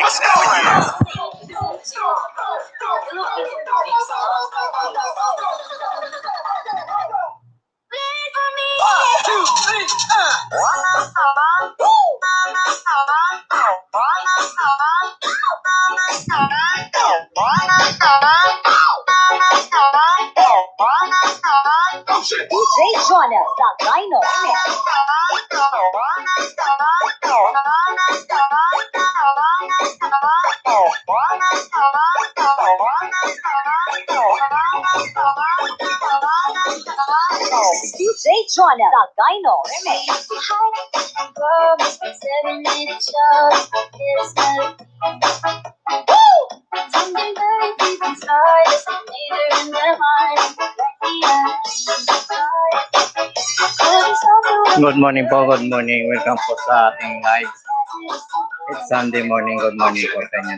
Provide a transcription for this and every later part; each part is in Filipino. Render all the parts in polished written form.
DJ Jonas, the Dino DJ Jonas, the Dino Something very deep inside, neither in their mind, Good morning po, good morning. Welcome po sa ating live. It's Sunday morning. Good morning po sa inyo.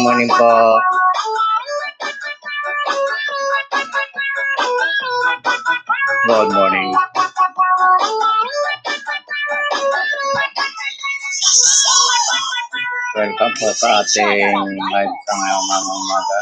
Morning po. Good morning. Welcome po sa ating live sa ngayong umaga.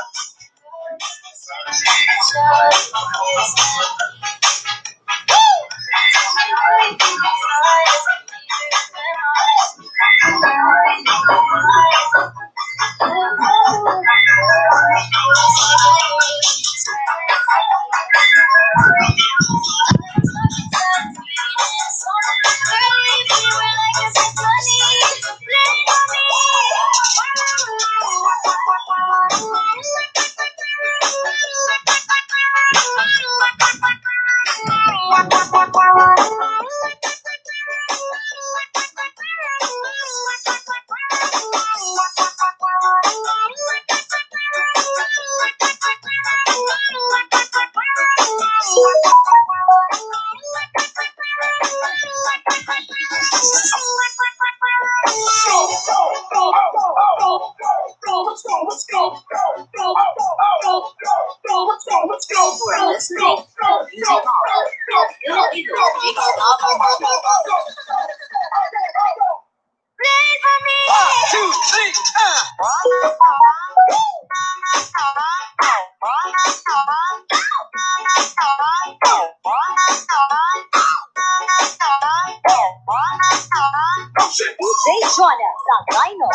DJ Jonas, the Dino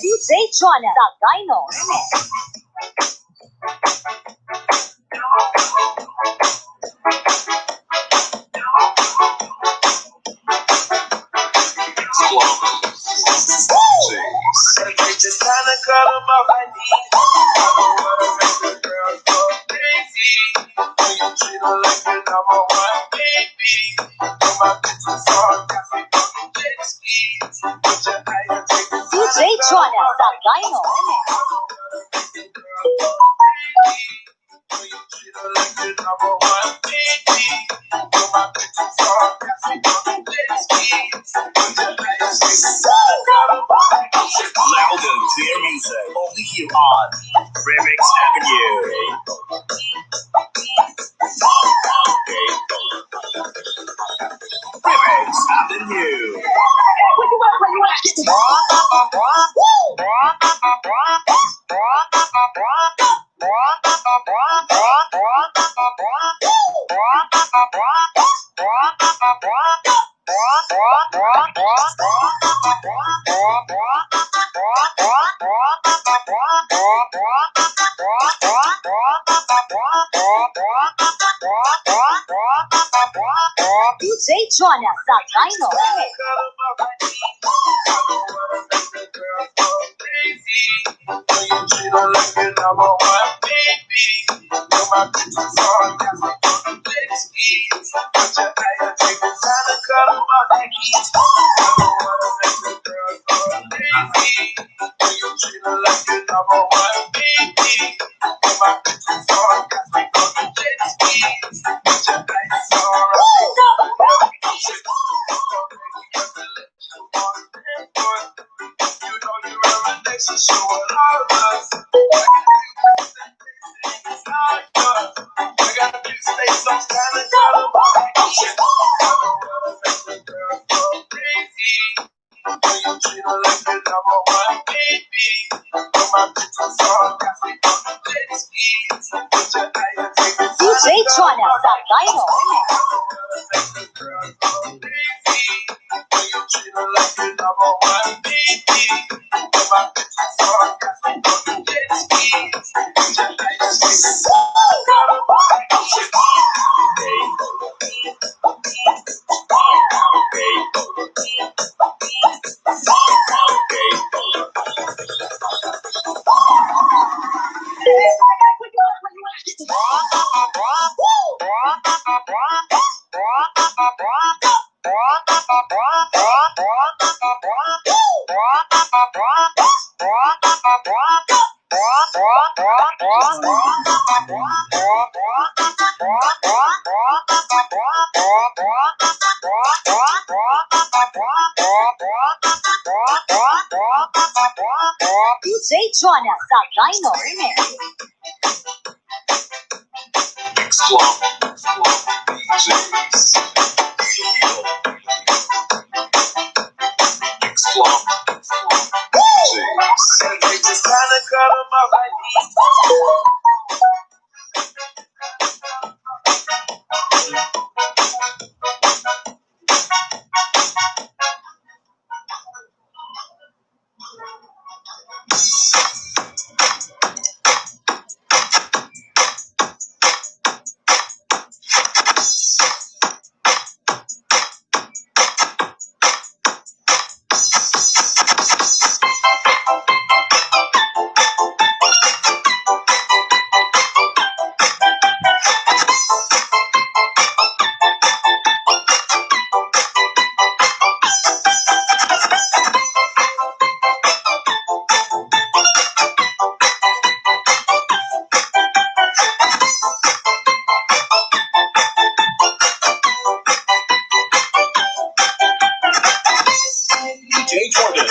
DJ Jonas, the Dino Just trying to cut them off my knees. I don't wanna make the girl go crazy. When you treat her like your number one baby. Do my bitches all gas me on the jet skis. Put your eye and take the DJ Jonas, the Dino when you treat her like your number one baby. Do my bitches all gas me on the jet skis. Put your eye and take the Louder to your music, only here on Remix Avenue. Remix Avenue. DJ Jonas, the Dino some kind of girl on my knees. I don't wanna make the girl go crazy. When you treat her like the number one baby. But my bitch is sarcastic on the jet skis. Put your eye and take it. DJ Chwana sa Rhino. DJ Chwana sa Rhino. Explode. DJs. Explode. DJs. Just kind of girl on my knees. DJ Jordan.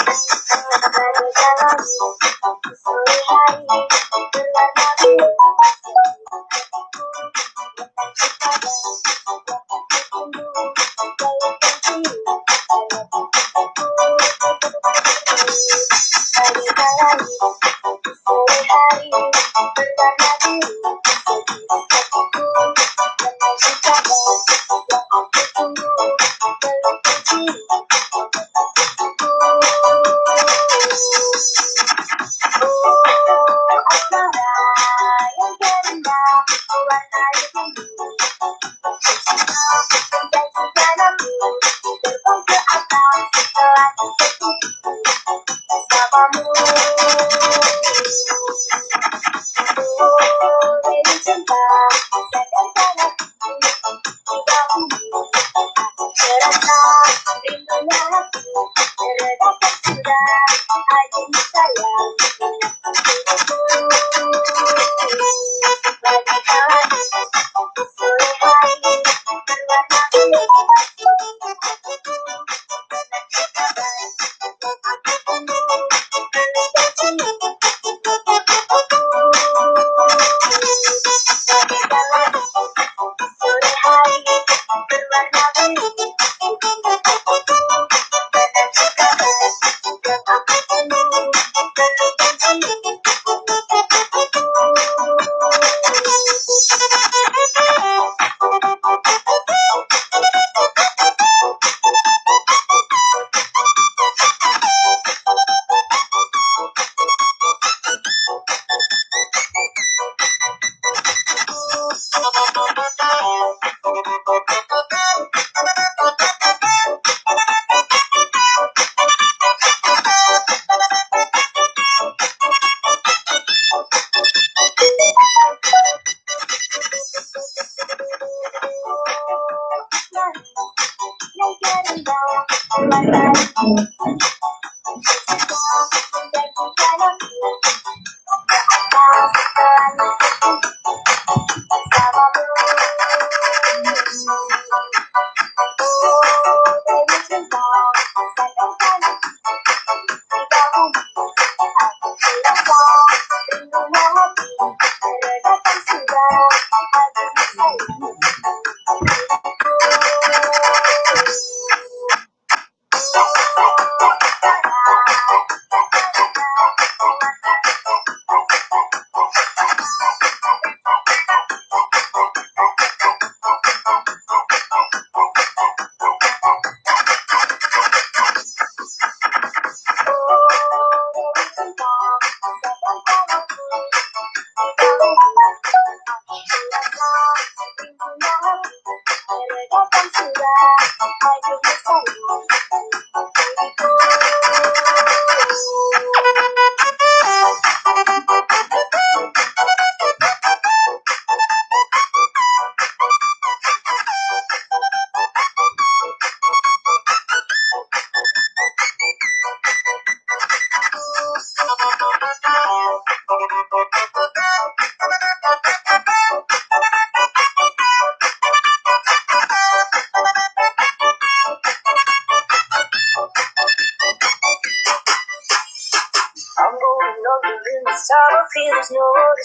feel there's no other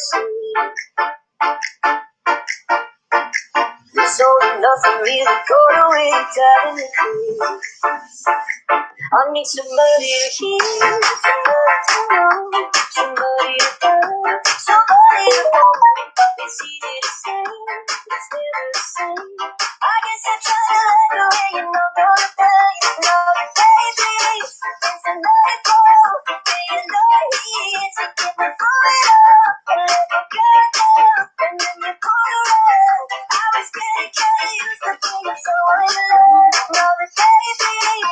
it's all or nothing, really got away down in the creek. I need somebody to hear, somebody to know, somebody to love, somebody to hold. It's easy to say, it's never the same. I guess I try to let go, and you're not gonna tell you no, baby. It's another call, and you're not here to get me through it all. I let my guard down, and then you pull around. I was getting used to being so in love, another baby.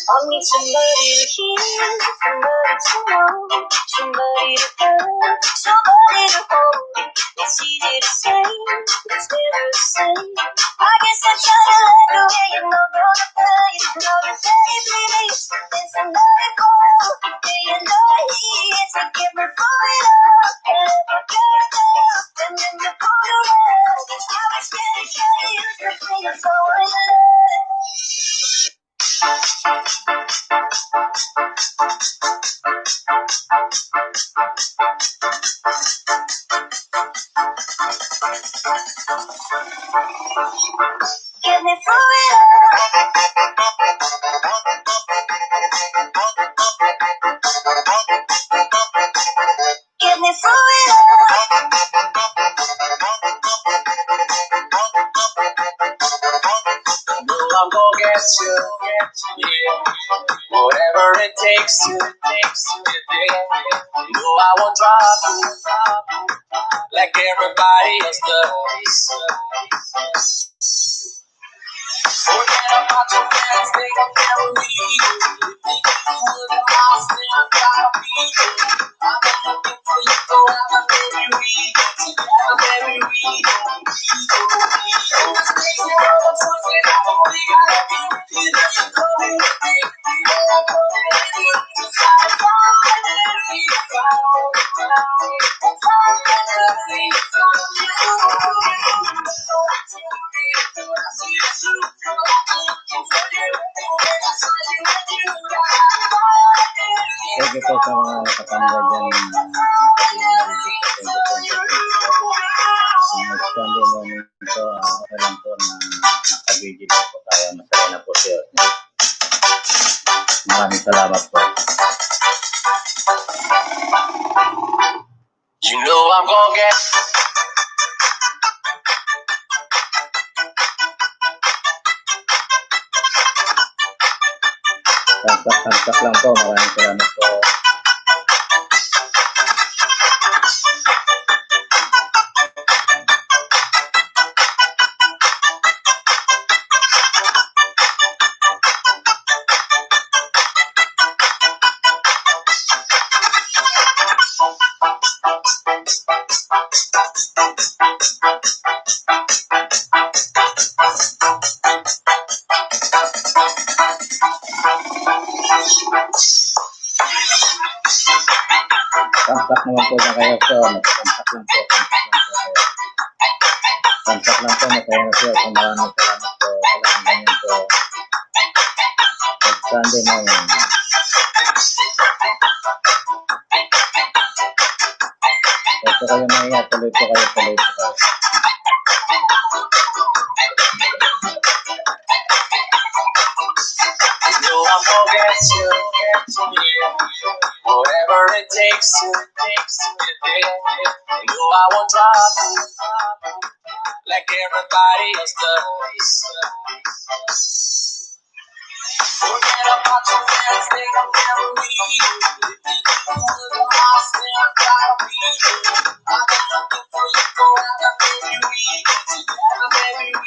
I need somebody to hear, somebody to know, somebody to love, somebody to hold. It's easy to say, it's never the same. I guess I try to let go, and you're not gonna tell you another day, please. There's another call, and you're not here to get me through it all. I let my guard down, and then you pull around. I was getting used to being so in love. Get me through it all. Get me through it all. I'm gonna get you, yeah. Whatever it takes to get there. No, I won't drop you like everybody else does. Forget about your friends, they don't care me. You think you would have lost them, gotta be. I've been looking for you forever, baby, together, baby, It's crazy how I'm talking, I don't think I love you. You know you come in with me, I'm coming with you. Just gotta find it, Thank you po sa mga nakatanda dyan. Next Sunday morning po, okay lang po na nakabigil po tayo. Masaya na po siya. Maraming salamat po. You know I'm gonna get Tagtak lang po. Maraming salamat po. Thumbs up naman po na kayo. So, thumbs up lang po. Thumbs up lang po. Masaya na siya. So, maraming salamat po. Walang ganyan po. Next Sunday morning. Huwag po kayo mahiya. Tuloy po kayo. Tuloy po kayo. You know I'm gonna get you, whatever it takes to get there. You know I won't drop you like everybody else does. Forget about your friends, they don't never leave you. The house, they're proud of me. I got nothing for you forever, baby, together, baby,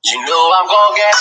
You know I'm gonna get.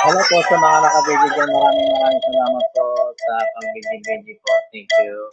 Hello po sa mga nakabili dyan. Maraming salamat po sa pagbili-bili po. Thank you.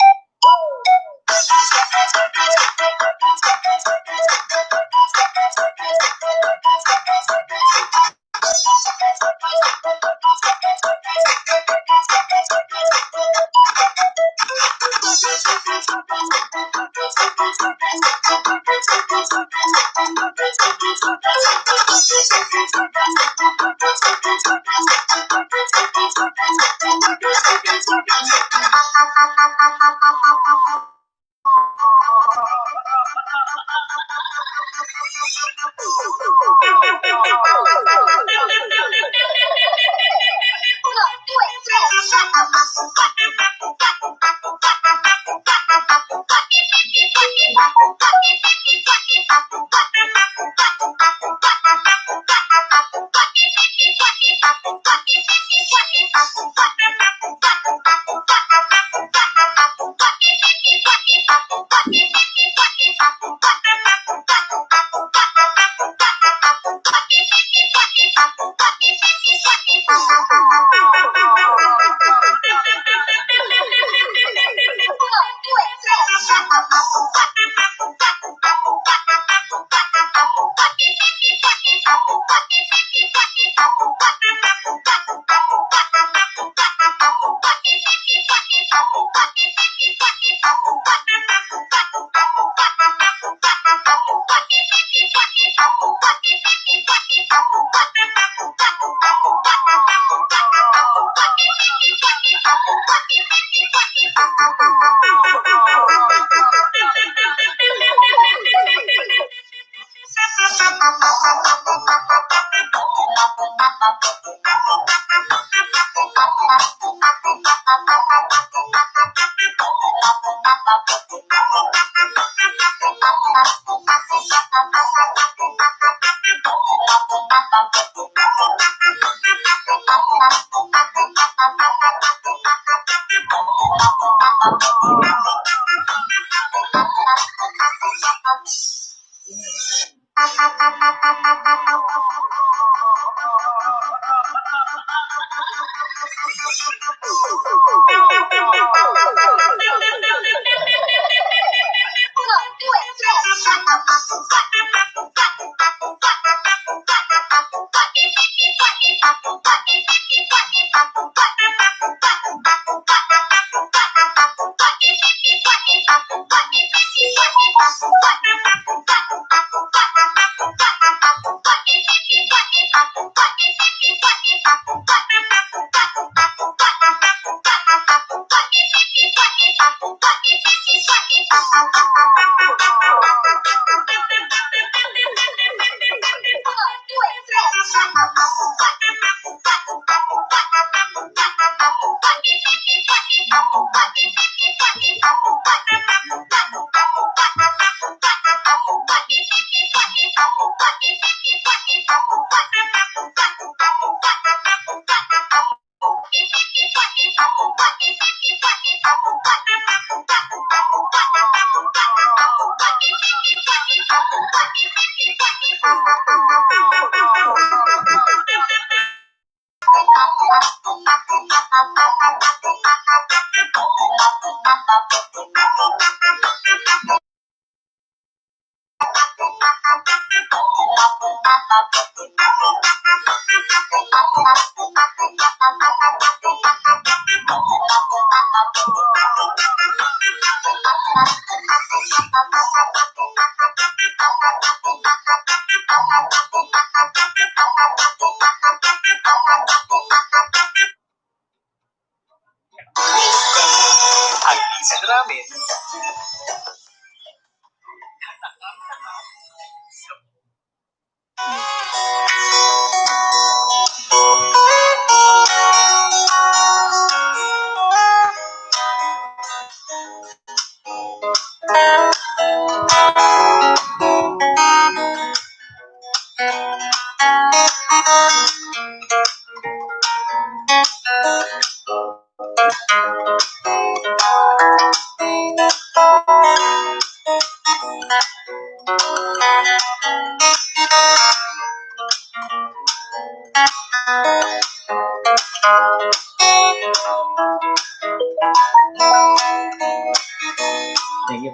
Ang isa namin,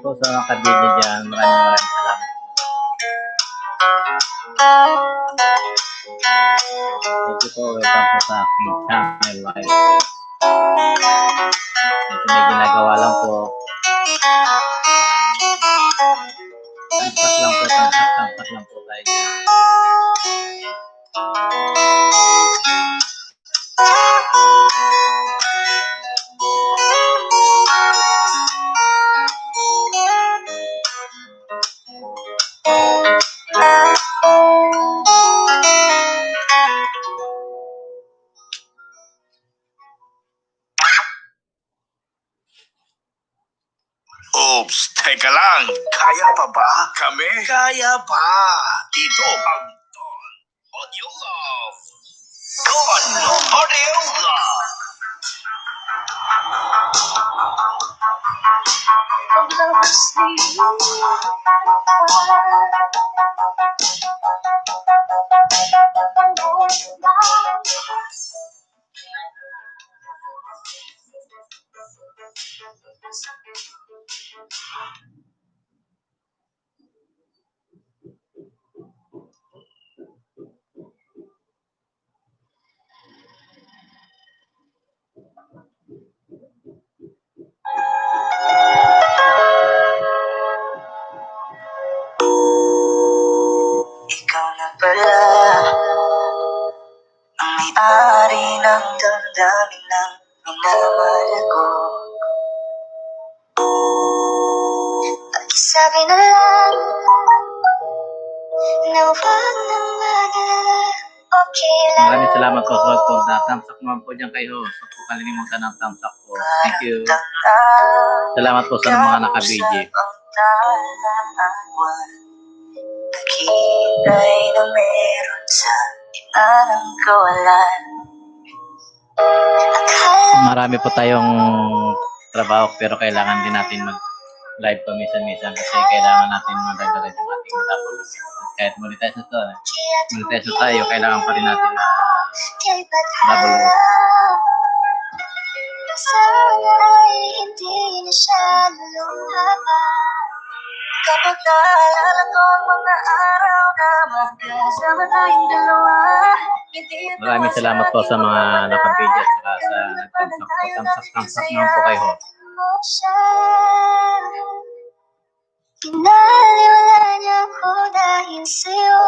po sa mga kabidyo dyan. Maraming salamat. Thank you po. Welcome po sa aking channel live. Ito may ginagawa lang po. Tampak lang po tayo dyan. Oops, teka lang. Kaya pa ba? Kami? Kaya pa. Dito ang Don Audio Love. Don Audio Love. Ikaw na pala ang may-ari ng damdamin ng minamahal ko. Pakisabi na lang na huwag nang mag-alala. Okay lang. Maraming salamat po sa pagpunta. Thumbs up naman po dyan kayo. Huwag po kalilimutan ng thumbs up po. Thank you. Salamat po sa mga nakabidyo. Nakita'y na meron sa imanang kawalan. Marami po tayong trabaho pero kailangan din natin mag-live paminsan-minsan kasi kailangan natin madagdagan yung ating double. Kahit monetize na to, monetize na tayo, kailangan pa rin natin double. Sana ay hindi na siya luluhapan. Kapag naalala ko ang mga araw na magkasama tayong dalawa. Maraming salamat po sa mga nakabidyo at saka sa nagtamsak naman po kayo. Pinaliwala niya ako dahil sa'yo.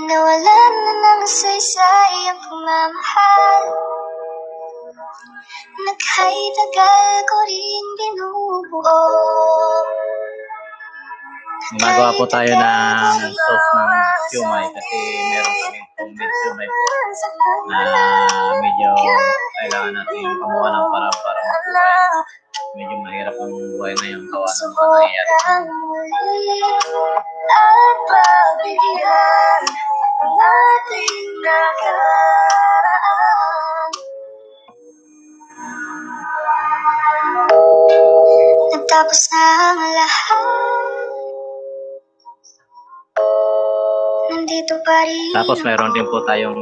Nawalan na ng saysay ang pagmamahal. Naghay-tagal ko rin binubuo. Gumagawa po tayo ng sauce ng siomai kasi meron kaming homemade siomai po na medyo kailangan natin kumuha ng parang mabuhay. Medyo mahirap ang buhay na yung gawa ng mga nangyayari. At pagbigyan ang ating nakaraan. Nagtapos na ang lahat. Nandito pa rin. Tapos meron din po tayong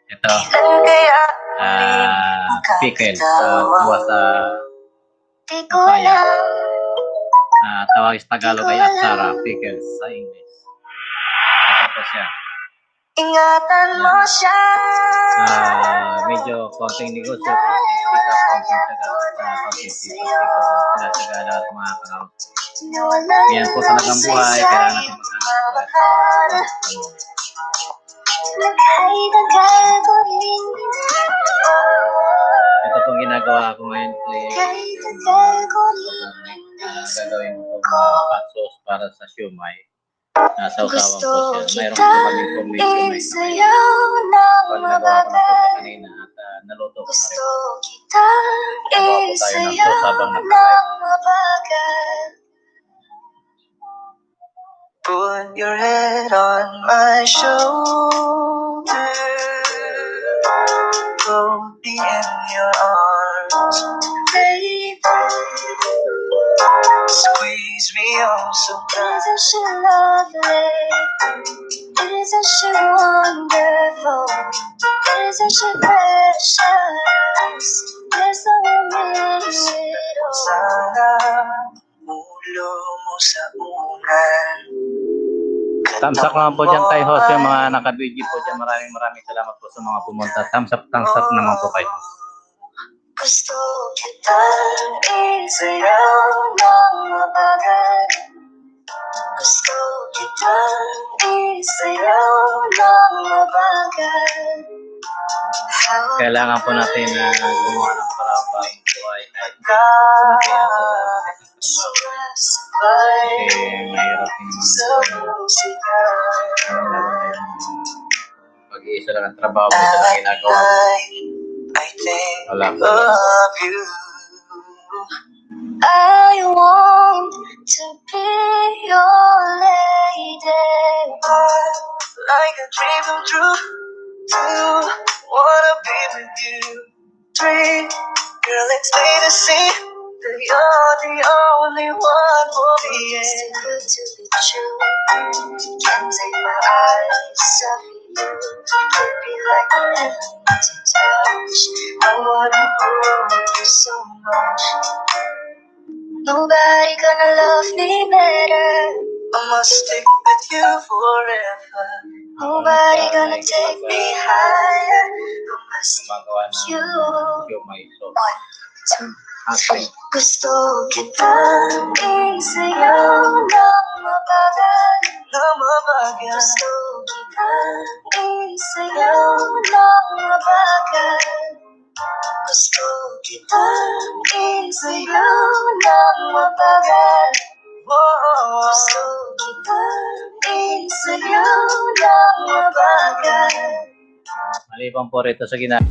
ito pickles gawa sa papaya. Tawag sa Tagalog ay atsara, pickles sa English. Tapos yan. Ingatan mo siya. Medyo konting negosyo, konting kita, konting taga lahat mga kakao. Yan po talagang buhay, kailangan natin maghanap. Ito pong ginagawa ko ngayon po gagawin ko hot sauce para sa siomai. Sausawan po siya. Mayroon po kami homemade siomai na ngayon. Nagawa ko na po kanina at naluto ko na rin. Nagawa po tayo ng sauce habang nagkakain. Put your head on my shoulder. Hold me in your arms, baby. Squeeze me oh so tight. Isn't she lovely? Isn't she wonderful? Isn't she precious? Yes, I will miss it all. Sana ulo mo sa unan. Thumbs up naman po dyan kay host, yung mga naka-video po dyan. Maraming salamat po sa mga pumunta. Thumbs up naman po kayo. Gusto kitang isayaw ng mabagal. Gusto kitang isayaw ng mabagal. Kailangan po natin na gumawa ng parang buhay kahit sumasabay mahirap sa musika. Pag-iisa lang ang trabaho, isa lang ginagawa. I think Wala po. of you. I want to be your lady. Like a dream come true. 2, wanna be with you. 3, girl, it's plain to see that you're the only one for me. It's too good to be true. Can't take my eyes off you. Could be like an empty touch. I wanna hold you so much. Nobody gonna love me better. I must stick with you forever. Nobody gonna take me higher. I must stick Magawa with ng you. Siomai. So, 1, 2, 3. Gusto kitang isayaw ng mabagal. Gusto kitang isayaw ng mabagal. Gusto kitang isayaw ng mabagal. Gusto kitang isayaw ng mabagal. maliban po rito sa ginagawa.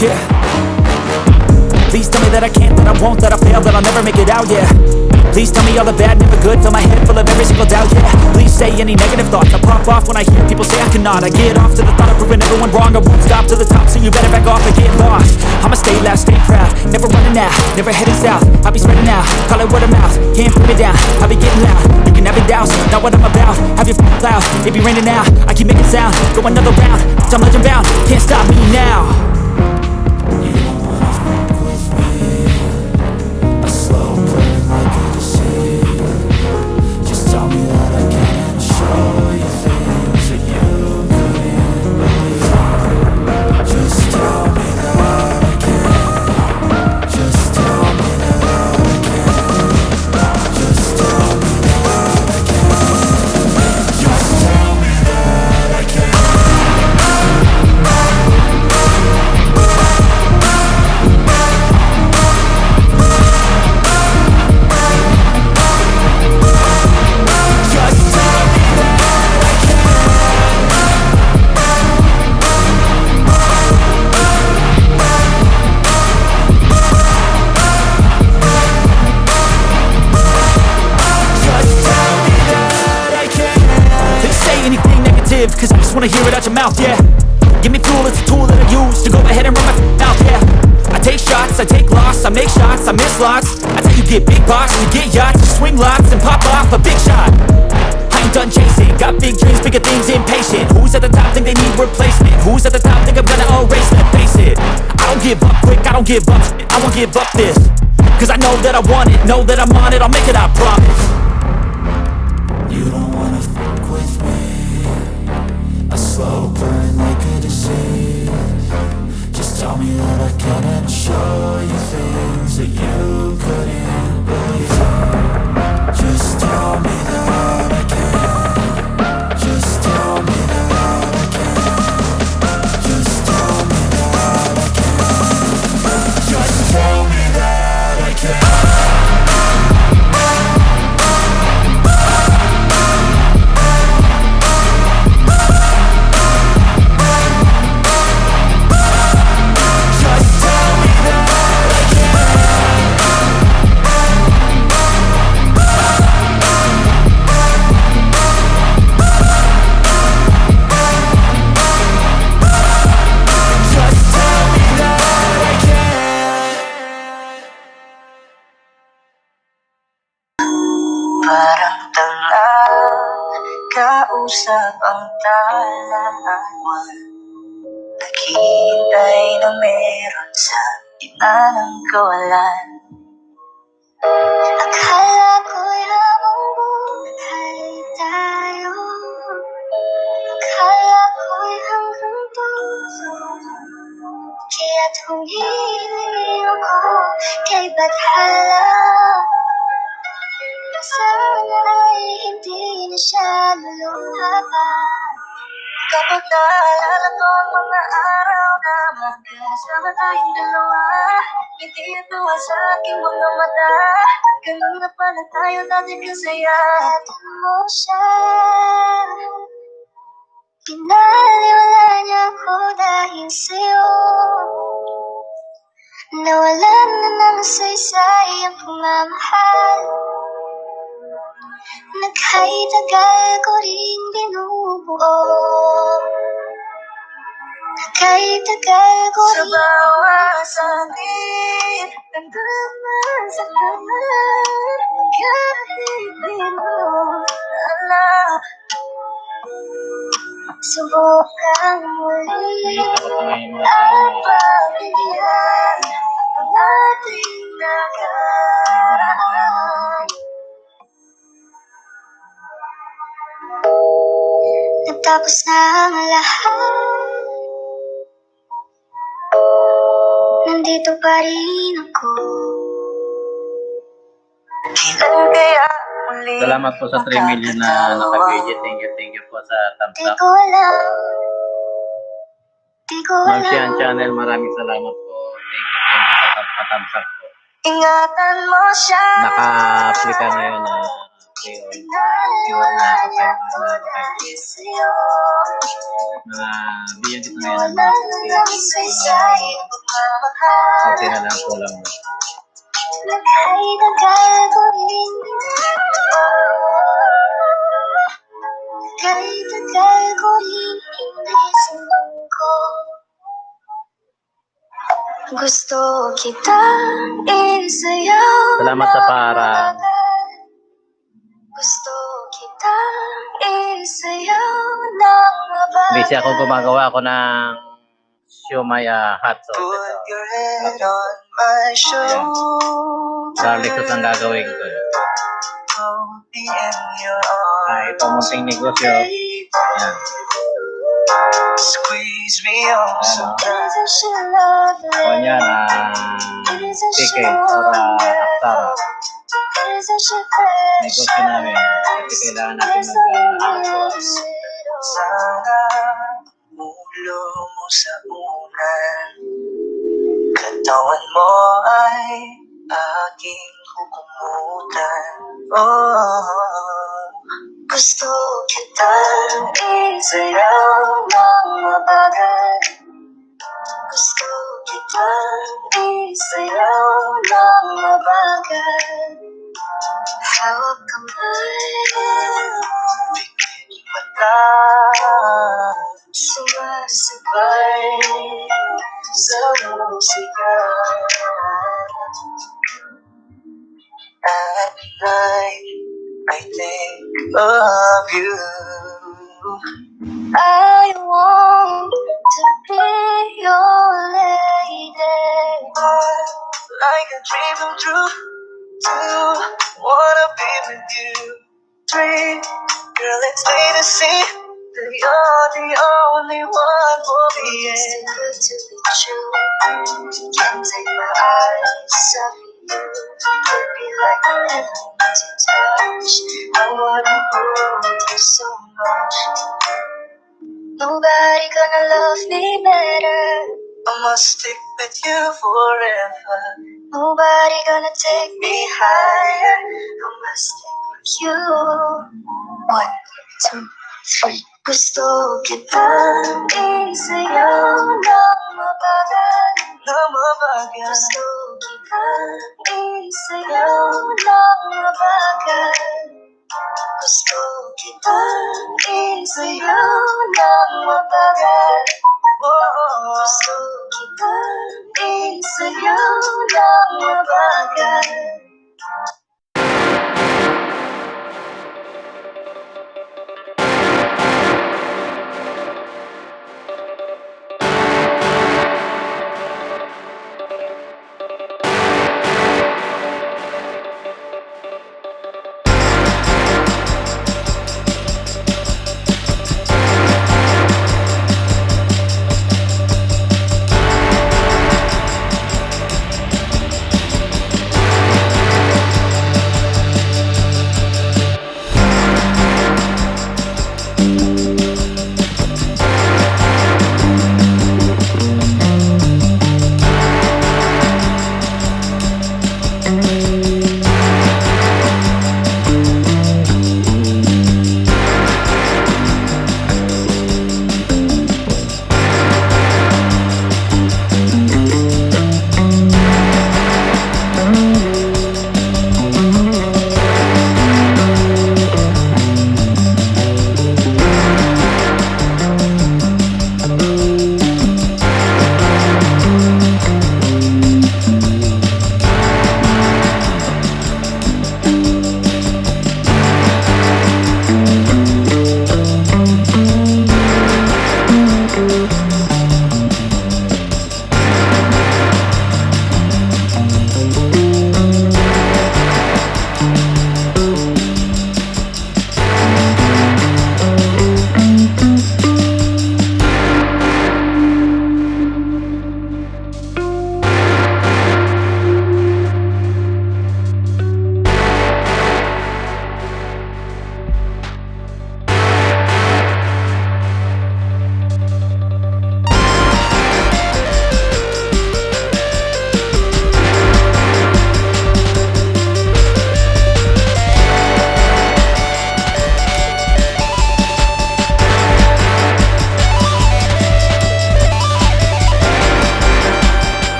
Yeah. Please tell me that I can't, that I won't, that I fail, that I'll never make it out, yeah. Please tell me all the bad, never good. Fill my head full of every single doubt, yeah. Please say any negative thoughts. I pop off when I hear people say I cannot. I get off to the thought of proving everyone wrong. I won't stop to the top, so you better back off and get lost. I'ma stay loud, stay proud, never running out, never heading south. I'll be spreading out, call it word of mouth. Can't put me down, I'll be getting loud. You can have it doubts, not what I'm about. Have your cloud, it be raining now. I keep making sound, go another round. I'm legend bound, can't stop me now. You don't wanna fuck with me. A slow burn like a disease. Just tell me that I can and I'll show you things that you couldn't believe. Just tell me that I can. Just tell me that I can. Just tell me that I can. Just tell me that I can. Cause I just wanna hear it out your mouth, yeah. Give me fuel, it's a tool that I use to go ahead and run my mouth, yeah. I take shots, I take loss, I make shots, I miss lots. I tell you get big box, you get yachts, you swing lots and pop off a big shot. I ain't done chasing, got big dreams, bigger things, impatient. Who's at the top think they need replacement? Who's at the top think I'm gonna erase them? Face it, I don't give up quick, I don't give up shit, I won't give up this. Cause I know that I want it, know that I'm on it, I'll make it, I promise. You don't wanna fuck with me. A slow burn like a disease. Just tell me that I can and I'll show you things that you couldn't believe. Just tell me that I can. Just tell me that I can. Just tell me that I can. Just tell me that I can. Parang tala, kausap ang talawan. Naghihintay na meron sa gitna ng kawalan. Akala ko'y habang buhay tayo. Akala ko'y hanggang dulo. Kaya't humiling ako kay Bathala. Sana ay hindi na siya malunghapan. Kapag naalala ko ang mga araw na magkasama tayong dalawa, hindi ito sa aking mga mata. Ganun na pala tayo dati kasaya. Ingatan mo siya. Pinaliwala niya ako dahil sa'yo. Nawalan na ng saysay ang pagmamahal. Nagkay-tagal ko rin binubuo. Nagkay-tagal ko rin. Sa bawat sandit, nagdaman sa laman. Kahit di mo alam, subukan muli at pagbigyan ang ating nakaraan. Nagtapos na ang lahat, nandito pa rin ako. Kailan kaya muli? Salamat po sa 3 million na naka-video. Thank you po sa thumbs Di up. ko alam. Di ko Ma'am alam. Sian Channel, maraming salamat po. Thank you sa thumbs up po. Ingatan mo siya. Naka-applika ngayon na keyword na Pinaliwala ko dahil sa'yo. mga bigyan dito ngayon ng Nawalan na ng saysay ang pagmamahal. okay na lang po lang. Ay nagagawin Kay nagagawin Hindi ko Gusto kitang isayaw. Salamat sa para. Gusto kitang isayaw ng mabagal. Busy ako gumagawa ako ng siomay hot sauce. Put your head on my shoulder. Garlic sauce ang gagawin ko. Hold me in your arms. Ito munting negosyo. Yan. Squeeze me on so tight. Isn't she lovely? O yan, ticket or aksara. Isn't she precious? Negosyo namin. Kasi kailangan natin mag-hot sauce. Sana ulo mo sa unan. Katawan mo ay aking kukumutan. Oh, Gusto kitang isayaw ng mabagal. Gusto kitang isayaw ng mabagal. Hawak kamay, pikit mata. sumasabay sa musika. At night, I think of you. I want to be your lady. Like a dream come true. 2, wanna be with you. 3, girl, let's stay to see that you're the only one for me. It's too good to be true. Can't take my eyes off you. Could be like heaven to touch. I wanna hold you so much. Nobody gonna love me better. I must stick with you forever. Nobody gonna take me higher. I must stick with you. 1, 2, 3. Gusto kitang isayaw ng mabagal. Na mabagal. Gusto kitang isayaw ng mabagal. Gusto kitang isayaw ng mabagal. Gusto kitang isayaw ng mabagal.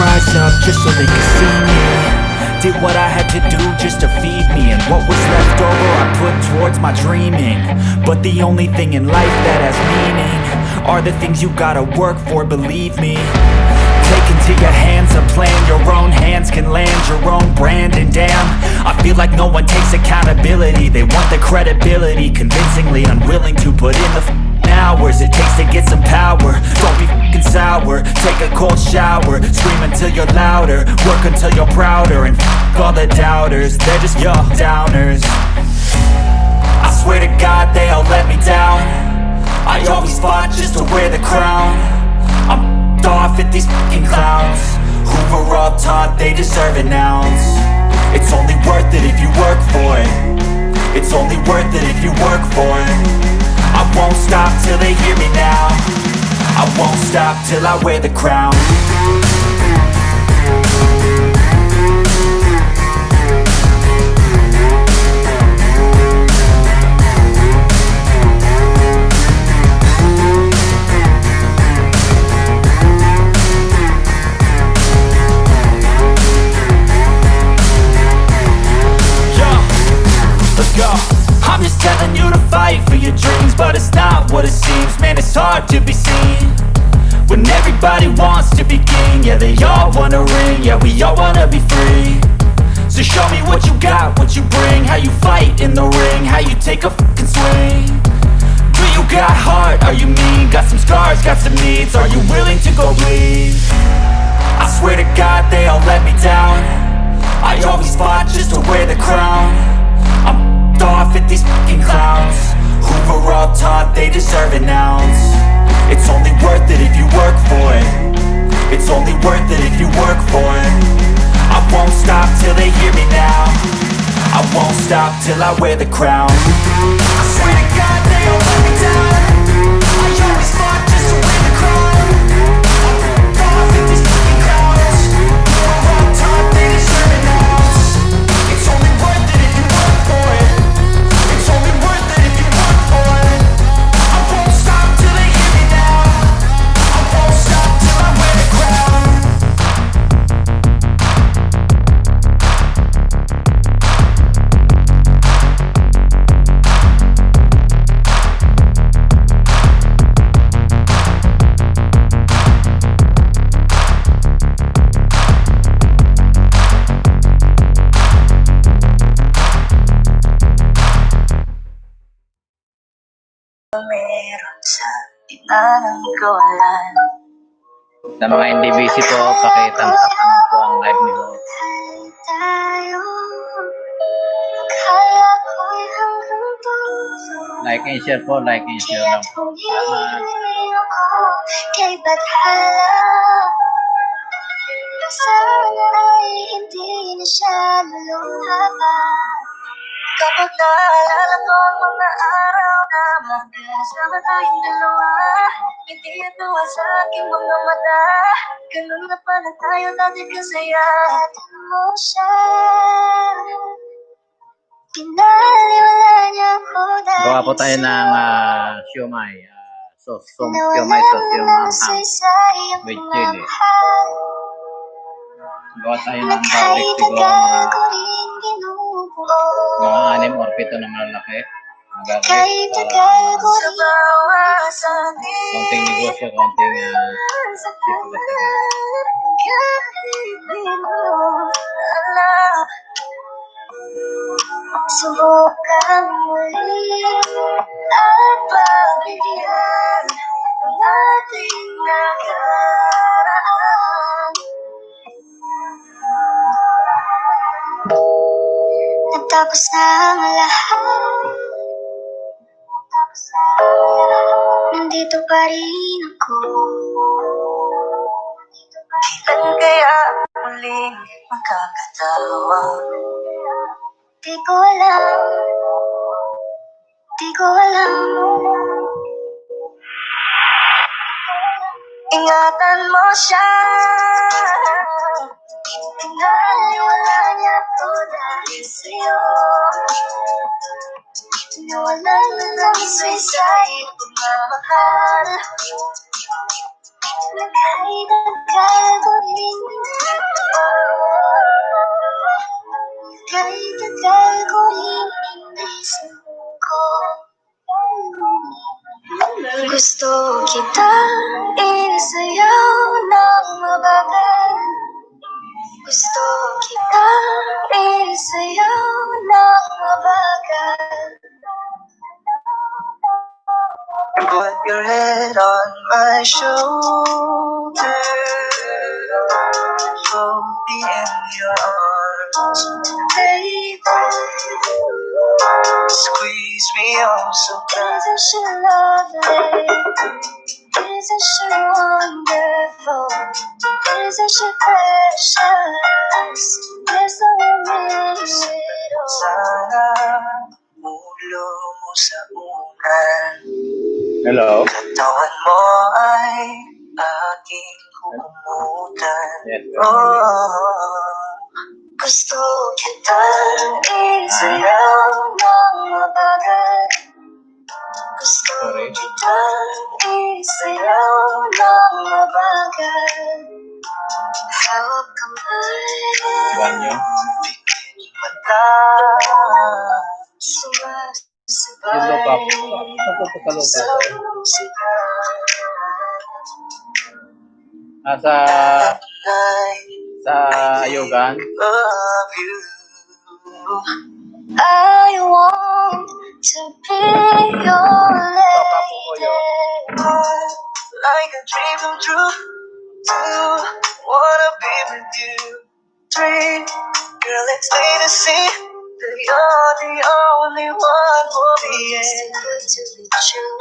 rise up just so they could see me. Did what I had to do just to feed me, and what was left over I put towards my dreaming. But the only thing in life that has meaning are the things you gotta work for, believe me. Take into your hands a plan, your own hands can land your own brand. And damn, I feel like no one takes accountability. They want the credibility, convincingly unwilling to put in the hours it takes to get some power. Don't be f***ing sour, take a cold shower, scream until you're louder, work until you're prouder. And f*** all the doubters, they're just your downers. I swear to God they all let me down. I always fought just to wear the crown. I'm off at these fucking clowns who were all taught they deserve an ounce. It's only worth it if you work for it. It's only worth it if you work for it. I won't stop till they hear me now. I won't stop till I wear the crown. I'm just telling you to fight for your dreams, but it's not what it seems. Man, it's hard to be seen when everybody wants to be king. Yeah, they all wanna ring, yeah, we all wanna be free. So show me what you got, what you bring, how you fight in the ring, how you take a fucking swing. Do you got heart, are you mean? Got some scars, got some needs, are you willing to go bleed? I swear to God they all let me down. I always fought just to wear the crown. I'm off at these fucking clowns who were all taught they deserve an ounce. It's only worth it if you work for it. It's only worth it if you work for it. I won't stop till they hear me now. I won't stop till I wear the crown. I swear to God they all let me down. I always fought just to wear the crown. I'm off at these fucking clowns who were all taught they deserve an ounce. It's only worth it if you work for it. It's only worth it if you work for it. I won't stop till they hear me now. I won't stop till I wear the crown. Meron sa pinananggawalan. Sa mga hindi busy po, pakitang sa kanan po ang live ni Ho. Like and share po, like and share lang po. Salamat. Kay Bathala, sana ay hindi na siya luluha pa. Kapag naalala ko ang mga araw na magkasama tayong dalawa, hindi ito sa aking mga mata. Ganun na pala tayo dati kasaya. Atin mo siya, pinaliwala niya ako dahil Gawa po tayo ng siomai. Siomai sauce yung anghang with chili. Gawa tayo ng garlic siguro mga 6 or 7 na malalaki. Garlic para konting negosyo, konting subukan muli at pagbigyan ang ating nakaraan. Natapos na ang lahat, nandito pa rin ako. Kailan kaya muling magkakatawa? Di ko alam, di ko alam. Ingatan mo siya, pinaliwala niya ako dahil sa'yo. Nawalan na lang isa-isa yung pagmamahal. tagal ko iniisip ko. Gusto kita isayaw ng mabagal. Gusto kita isayaw ng mabagal. Put your head on my shoulder. Hold me in your arms, baby. Squeeze me oh so tight. Isn't she lovely? Isn't she wonderful? Isn't she precious? Yes, I will miss it all. Sana ulo mo sa unan. Hello. Katawan mo ay aking hukumutan. Yes. Gusto kitang isayaw ng mabagal. Gusto kitang isayaw ng mabagal. Hawak kamay, Banyo. mata, Yung lupa po. sumasabay Sa sa lupa. musika. Nasa sa Ayugan. Love you. I want to be your lady. Like a dream come true. Two, wanna be with you. Three, girl, it's late to see that you're the only one for me. It's too good to be true.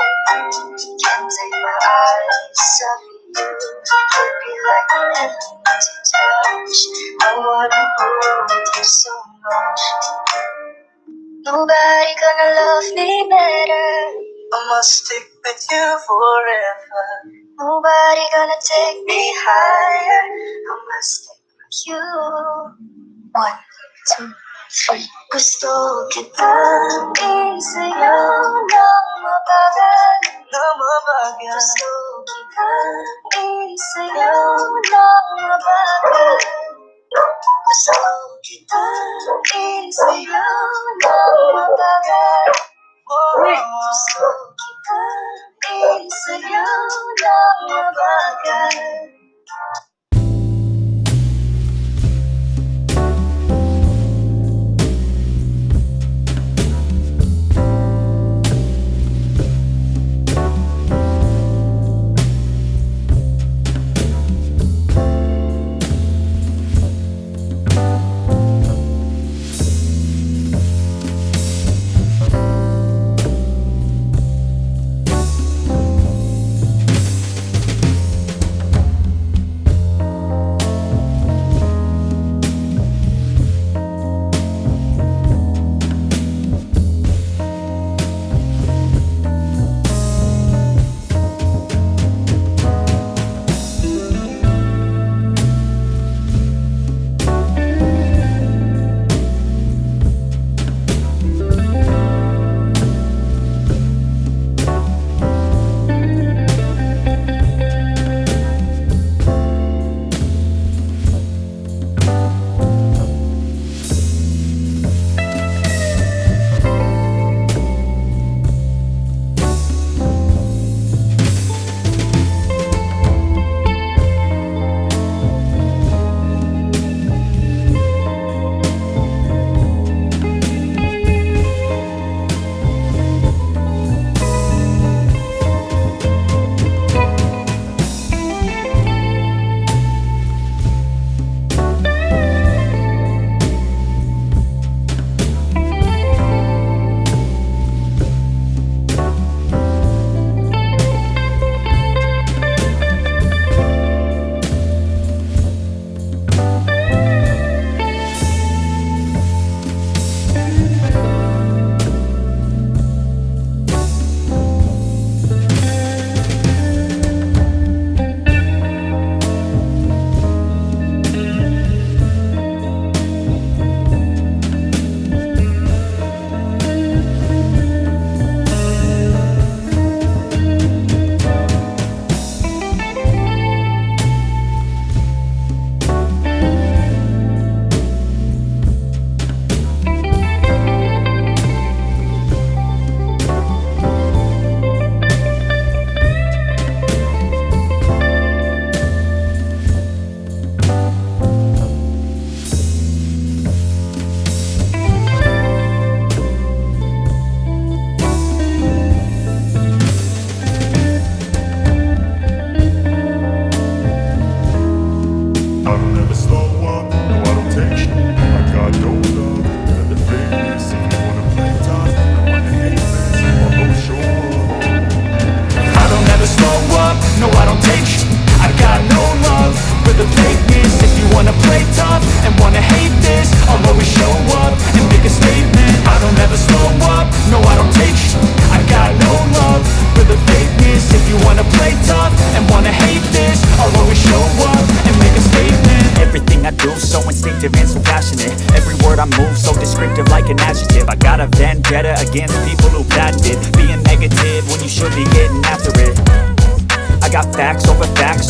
Can't take my eyes off you. Could be like an empty touch. I wanna hold you so much. Nobody gonna love me better. I must stick with you forever. Nobody gonna take me higher. I must stick with you. 1, 2, 3. Gusto kitang isayaw ng mabagal. Gusto kitang isayaw ng mabagal. Gusto kitang isayaw ng mabagal. Gusto kitang isayaw ng mabagal. a vendetta against people who planned it. Being negative when you should be getting after it. I got facts over tracks,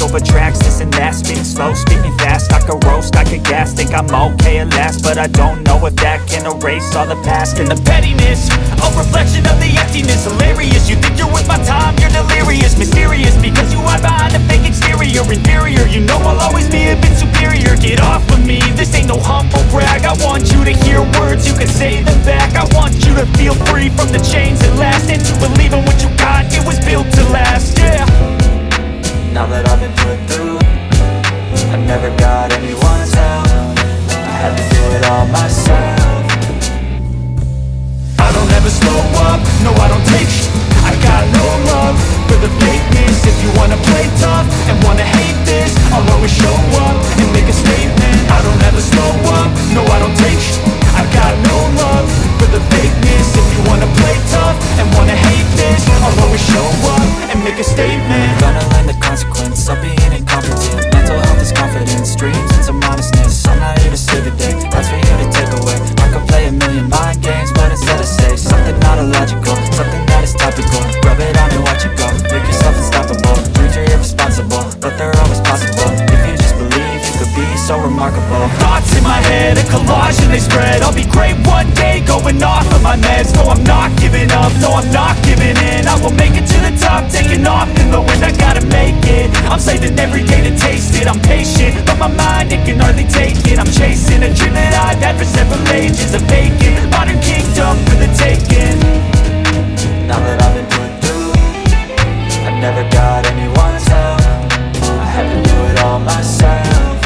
this and that. Speaking slow, speaking fast, I could roast, I could gas. Think I'm okay at last, but I don't know if that can erase all the past. And the pettiness, a reflection of the emptiness. Hilarious, you think you're worth my time, you're delirious. Mysterious, because you hide behind a fake exterior. Inferior, you know I'll always be a bit superior. Get off of me, this ain't no humble brag. I want you to hear words, you can say them back. I want you to feel free from the chains that last, and to believe in what you got, it was built to last, yeah. Now that I've been put through, I never got anyone's help. I had to do it all myself. I don't ever slow up, no I don't take sh**. I got no love for the fakeness. If you wanna play tough and wanna hate this, I'll always show up and make a statement. I don't ever slow up, no I don't take sh**. I got no love for the fakeness. If you wanna play tough and wanna hate this, I'll always show up and make a statement. Gonna learn the consequence of being incompetent. Mental health is confidence, dreams and some honestness. I'm not here to save the day, that's for you to take away. I could play a million mind games, but instead I say something not illogical, something that is topical. Rub it on and watch it go, make yourself unstoppable. Dreams are irresponsible, but they're always possible. If you just believe, you could be so remarkable. Thoughts in my head, a collage and they spread. I'll be great one day, going off of my meds. No, I'm not giving up, no, I'm not giving in. I will make it to the top, taking off in the wind. I gotta make it, I'm saving every day to taste it. I'm patient, but my mind, it can hardly take it. I'm chasing a dream that I've had for several ages. A vacant, modern kingdom for the taking. Now that I've been put through, I never got anyone's help. I had to do it all myself.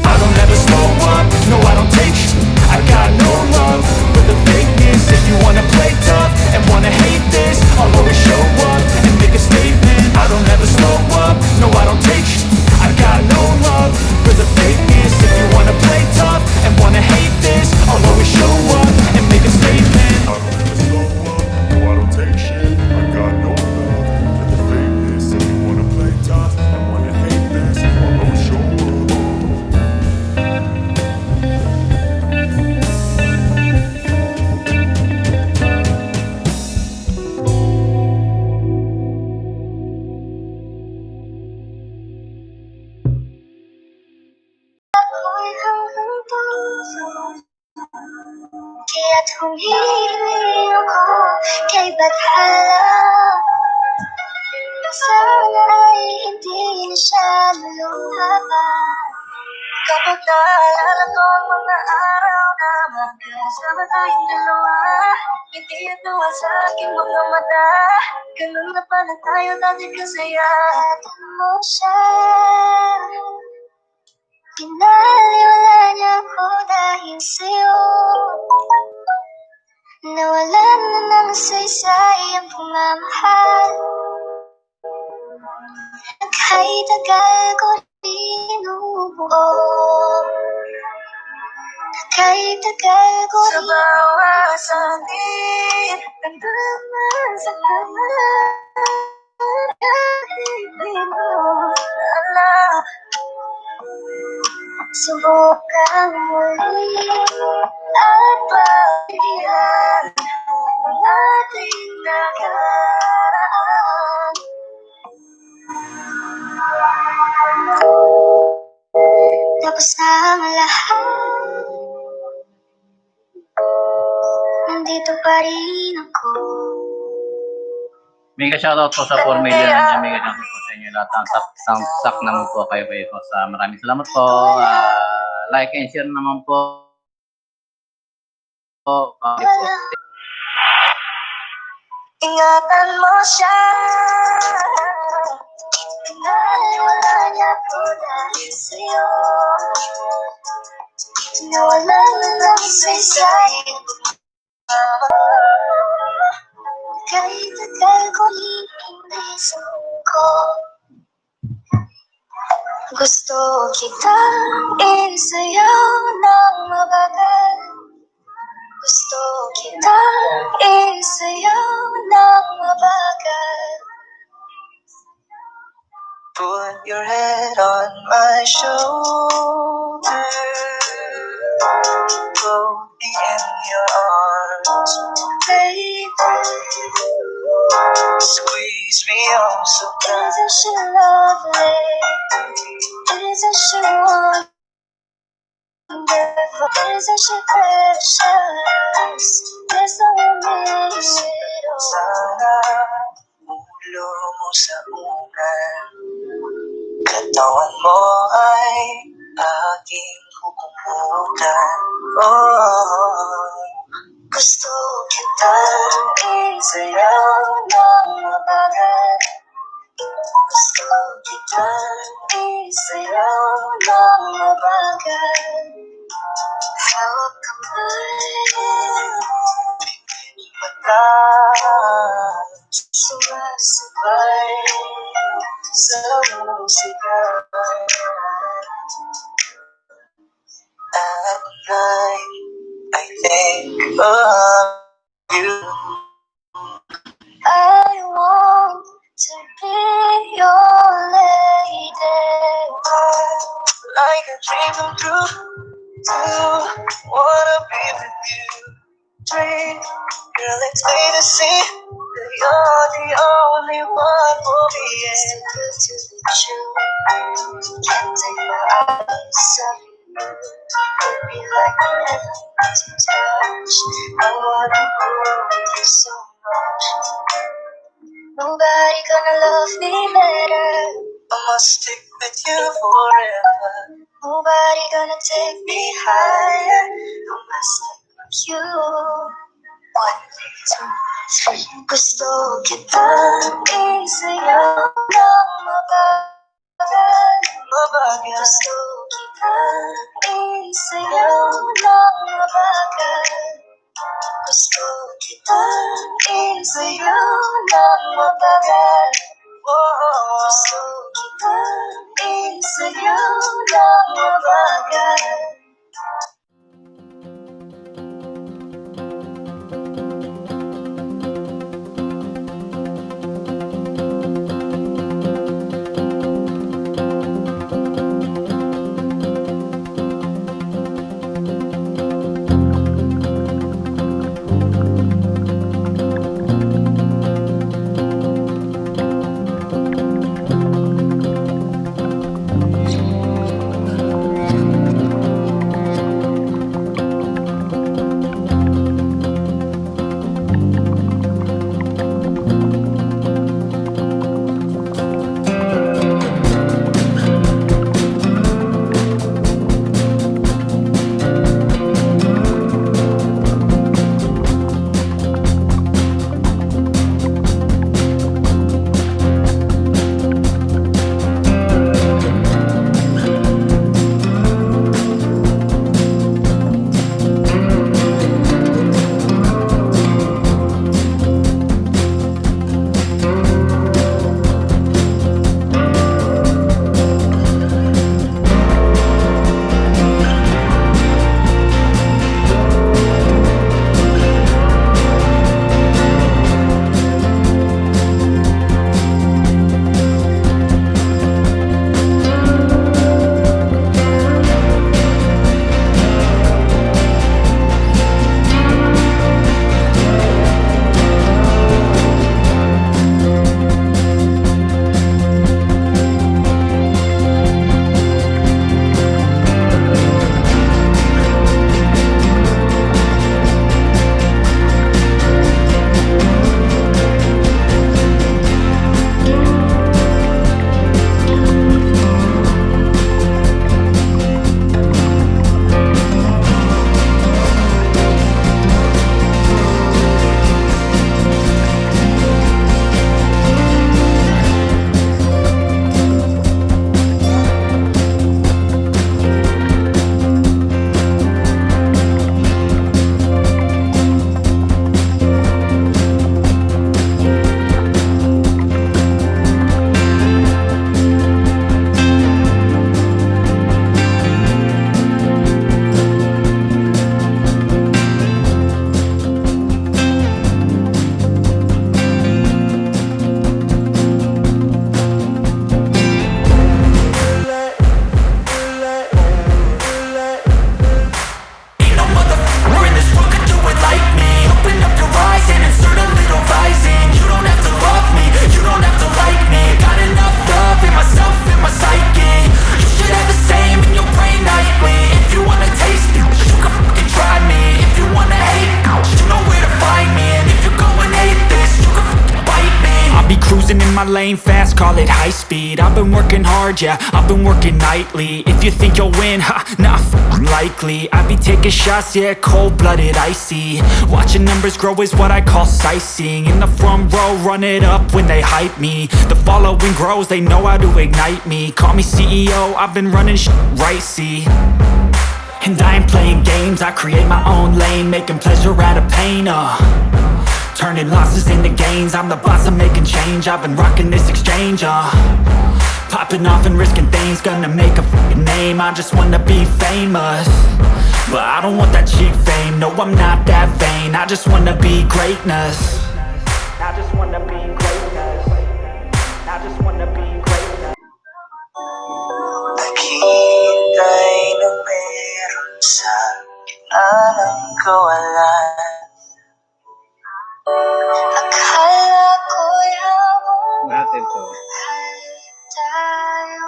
I don't ever slow up, no I don't take sh**. I got no love for the fakeness. If you wanna play tough and wanna hate this, I'll always show up and make a statement. I don't ever slow up, no I don't take sh**. I got no love for the fakeness. If you wanna play tough and wanna hate this, I'll always show up and make a statement. I don't ever slow up, no I don't take shit. I got no love for the fakeness. If you wanna play tough and wanna hate this, I'll always show up. Kaya't humiling ako kay Bathala. Sana ay hindi na siya malungha pa. Kapag naalala ko ang mga araw na magkasama tayong dalawa, hindi at nawa sa aking mga mata. Ganun na pala tayo dati kasaya. Tanong mo siya, pinaliwala niya ako dahil sa'yo. Nawalan na ng saysay ang pagmamahal. Kahit tagal ko binubuo, kahit tagal ko sa bawat sangit, nagdaman sa kamalan. Kahit di mo alam, subukan muli at pagdihan ang ating nakaraan. Tapos na ang lahat, nandito pa rin ako. Mega shoutout po sa 4 million. Mega shoutout po sa inyo lahat. Sak naman po kayo po sa maraming salamat po. Like and share naman po. Ingatan mo siya, pinaliwala niya ko dahil sa'yo. Nawalan na ng saysay, kahit tagal ko hindi suko. Gusto kitang isayaw ng mabagal. Gusto kitang isayaw ng mabagal. Put your head on my shoulder. Go me in your arms, baby. Squeeze me oh so tight. Isn't she lovely? Isn't she wonderful? Isn't she precious? There's no one makes it all. Sana ulo mo sa unan, katawan mo ay aking hukubukan. Oh, gusto kitang isayaw ng mabagal. Gusto kitang isayaw ng mabagal. Hawak kamay, mata, sumasabay sa musika. At night, I think of you. I want to be your lady. Like a dream come true. Wanna be with you. Dream, girl, it's plain to see that you're the only one for me. It's too good to be true. Can't take my eyes off you. Hit me like a to touch. I wanna hold you so much. Nobody gonna love me better. I must stick with you forever. Nobody gonna take me higher. I must stick with you. 1, 2, 3. Gusto kitang isayaw ng mabagal. Gusto kitang isayaw ng mabagal. Gusto kitang isayaw ng mabagal. Gusto kitang isayaw ng mabagal. cruising in my lane fast, call it high speed. I've been working hard, yeah, I've been working nightly. If you think you'll win, ha, not likely. I be taking shots, yeah, cold-blooded, icy. Watching numbers grow is what I call sightseeing. In the front row, run it up when they hype me. The following grows, they know how to ignite me. Call me CEO, I've been running right, see. And I ain't playing games, I create my own lane, making pleasure out of pain, turning losses into gains, I'm the boss, I'm making change. I've been rocking this exchange, popping off and risking things, gonna make a f***ing name. I just wanna be famous, but I don't want that cheap fame. No, I'm not that vain, I just wanna be greatness. I just wanna be greatness. I just wanna be greatness. Naghihintay na meron sa gitna ng kawalan. Akala ko'y habang Natin to. tayo.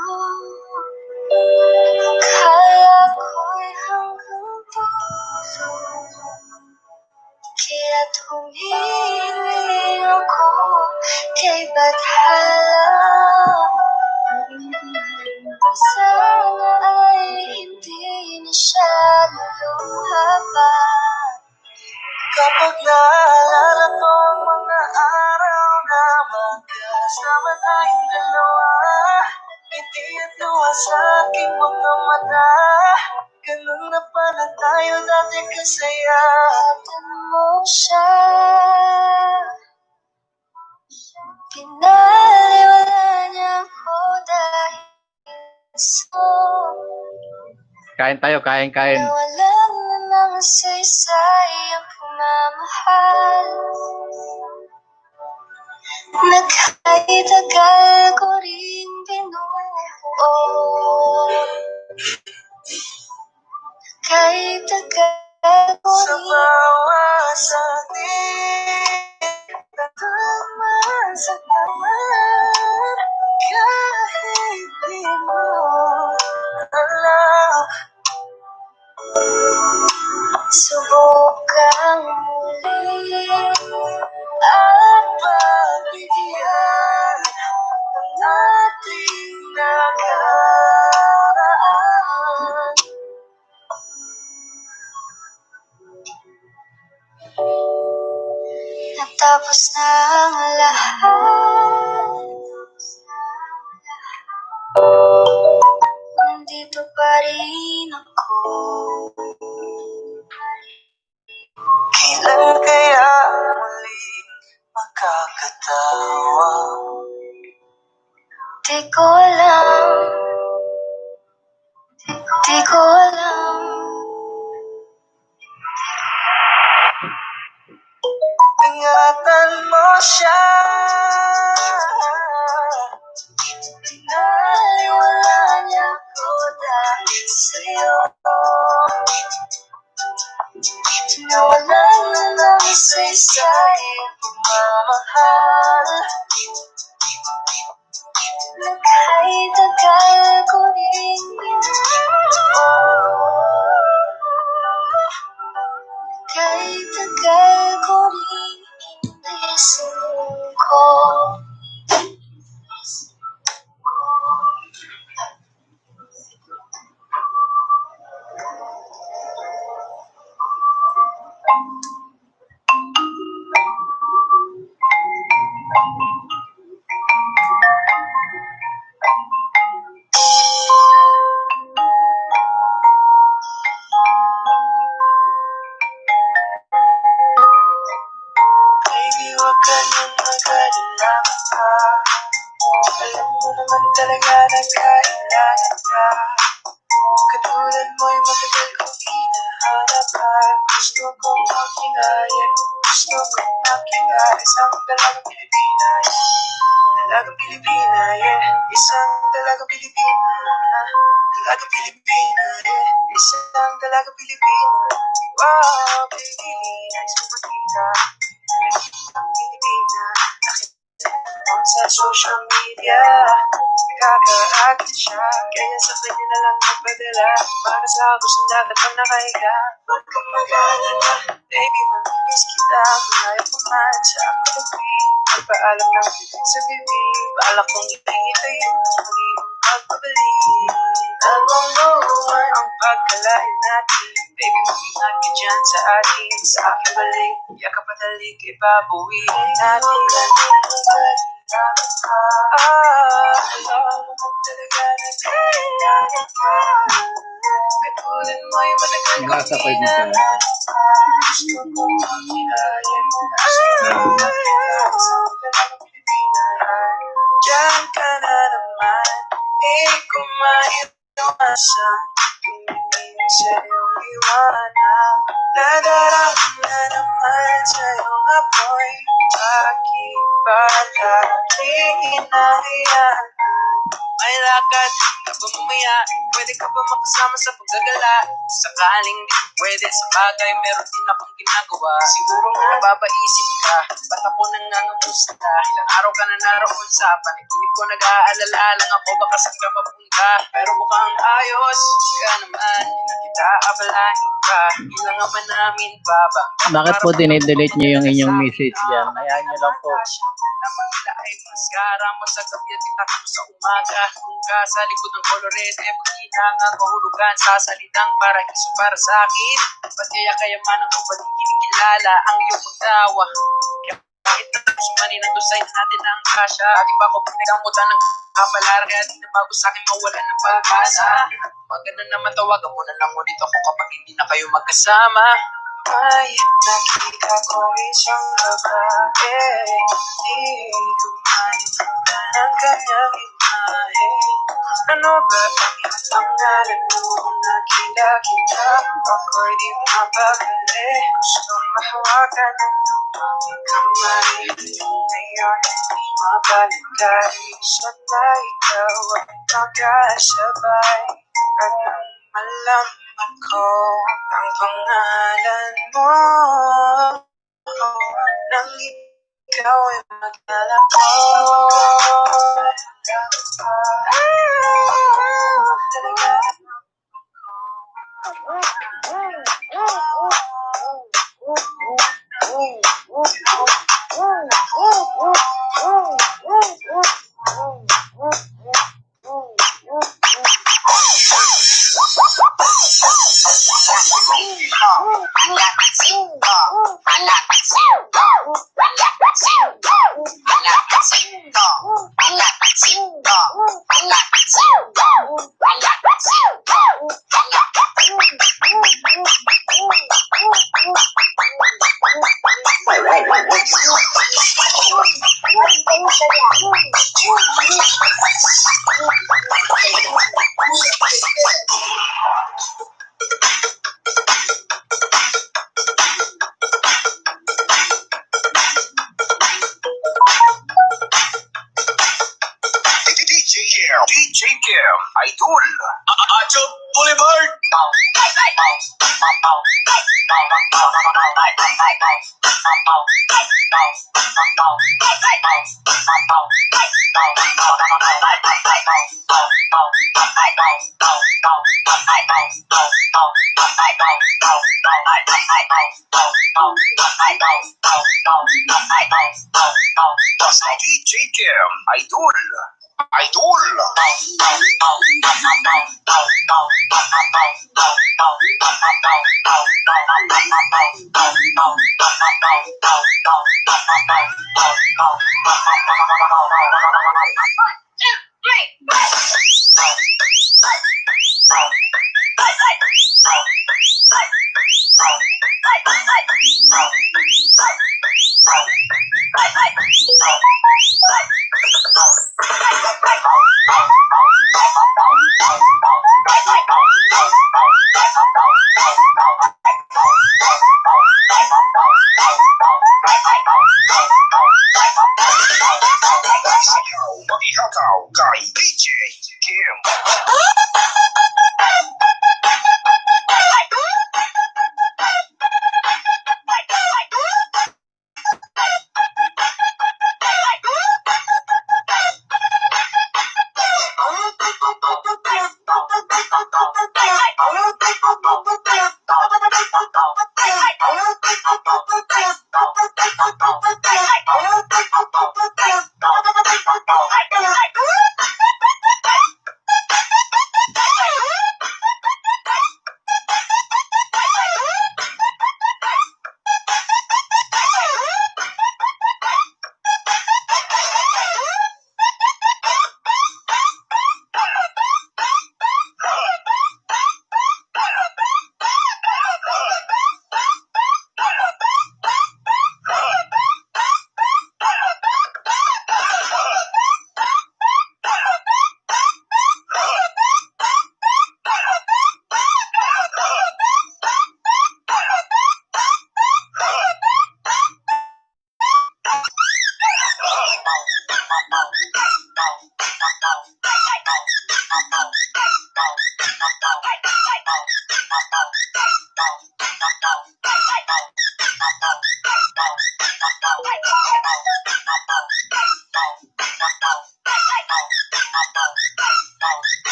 Akala ko'y hanggang puso. Kaya't humiling ako kay Bathala. Sana ay hindi na siya luluha pa. Kapag naalala ko ang mga araw na magkasama tayong dalawa, ngiti at luha sa aking mga mata. Ganun na pala tayo dati kasaya. Kapag mo siya, pinaliwala niya ako dahil sa Kain tayo, kain. nawalan na ng saysay ang pagmamahal. Nagkatagal ko rin binubuo. Kahit tagal ko Sa rin bawat sakit, nataman sa taman. Kahit di mo alam, subukang muli at pagbigyan ng ating nakaraan. natapos na ang lahat. Nandito pa rin ako. Kailan kaya muling makakatawa? Di ko alam. Di ko alam. Ingatan mo siya. Pinaliwala niya ako dahil sa'yo. Nawalan na ng saysay ang pagmamahal. Nagkatagal ko rin binubuo. Kahit tagal ko rin hindi sumuko. Baby, huwag ka nang mag-alala ka. Alam mo naman talaga na kailangan ka. Katulad mo'y matagal kong hinahanap ka. Gusto kong makingaya, gusto kong makingaya. Isang dalagang Pilipina, dalagang Pilipina, yeah. Isang dalagang Pilipina, dalagang Pilipina, yeah. Isang dalagang Pilipina. Wow, baby, nice mo makita. Isang Pilipina, nakita sa social media. kakaakit siya. Kaya sa kanya na lang nagpadala. Para sa ako sa dagat ang nakahiga. Huwag kang mag-alala, baby, mamimiss kita. Malayo pa man sa aking gabi. Magpaalam ng bibig sa bibig. Balak kong itay-itay yung muling pagpabalik. Dalawang buwan ang pagkalain natin. Baby, mag-ingat ka dyan sa akin. Sa aking balik, yakap at halik, ibabawiin natin. Alam mo talaga na kailangan ka. Katulad mo ay matagal ko Nasa five na siya. gusto kong makihayan. Gusto kong makihayan sa mga Pilipinas. Diyan ka na naman, di ko maiwasan. Tumingin sa iyong iwanan. Nadarama na naman sa iyong apoy. Bakit ba laging hinahayaan? May lakad ka ba mamaya? Pwede ka ba makasama sa paggagala? Sakaling di pwede sa bagay, meron din akong ginagawa. Siguro nga nababaisip ka, ba't ako nangangamusta? Ilang araw ka na naroon sa panaginip ko, nag-aalala lang ako baka saan ka papunta. Pero mukhang ayos ka naman, di na kita abalahin ka. Ilang naman namin baba. Bakit po diniddelete nyo yung inyong message dyan? Hayaan nyo lang po. Napakila ay maskara mo sa gabi at itatap sa umaga. Kung ka sa likod ng kolorete, pagkinangang kahulugan sa salitang paraiso para sa akin. Ba't kaya kayamanan ko pati kinikilala ang iyong pagtawa? Kaya kahit na sumanin ang design natin ang kasya. Di ba ako pinagamutan ng kapalara, kaya di na bago sa akin mawala ng pag-asa. Maganda naman tawagan mo na lang ulit ako kapag hindi na kayo magkasama. May nakita ko isang babae, di ko maintindihan ang kanyang imahe. Ano ba ang pangalan mo? Nakita kita, ako'y di mapakali. Gustong mahawakan ng iyong kamay. Ngayon ay mabaliktad. Sana ikaw ay magkasabay. At nang malaman ko ang pangalan mo, nang ikaw ay maglalako. DJ Kim, Idol, Acho Boulevard. DJ Kim, Idol. Idol. Maghihakaw kay DJ Kim.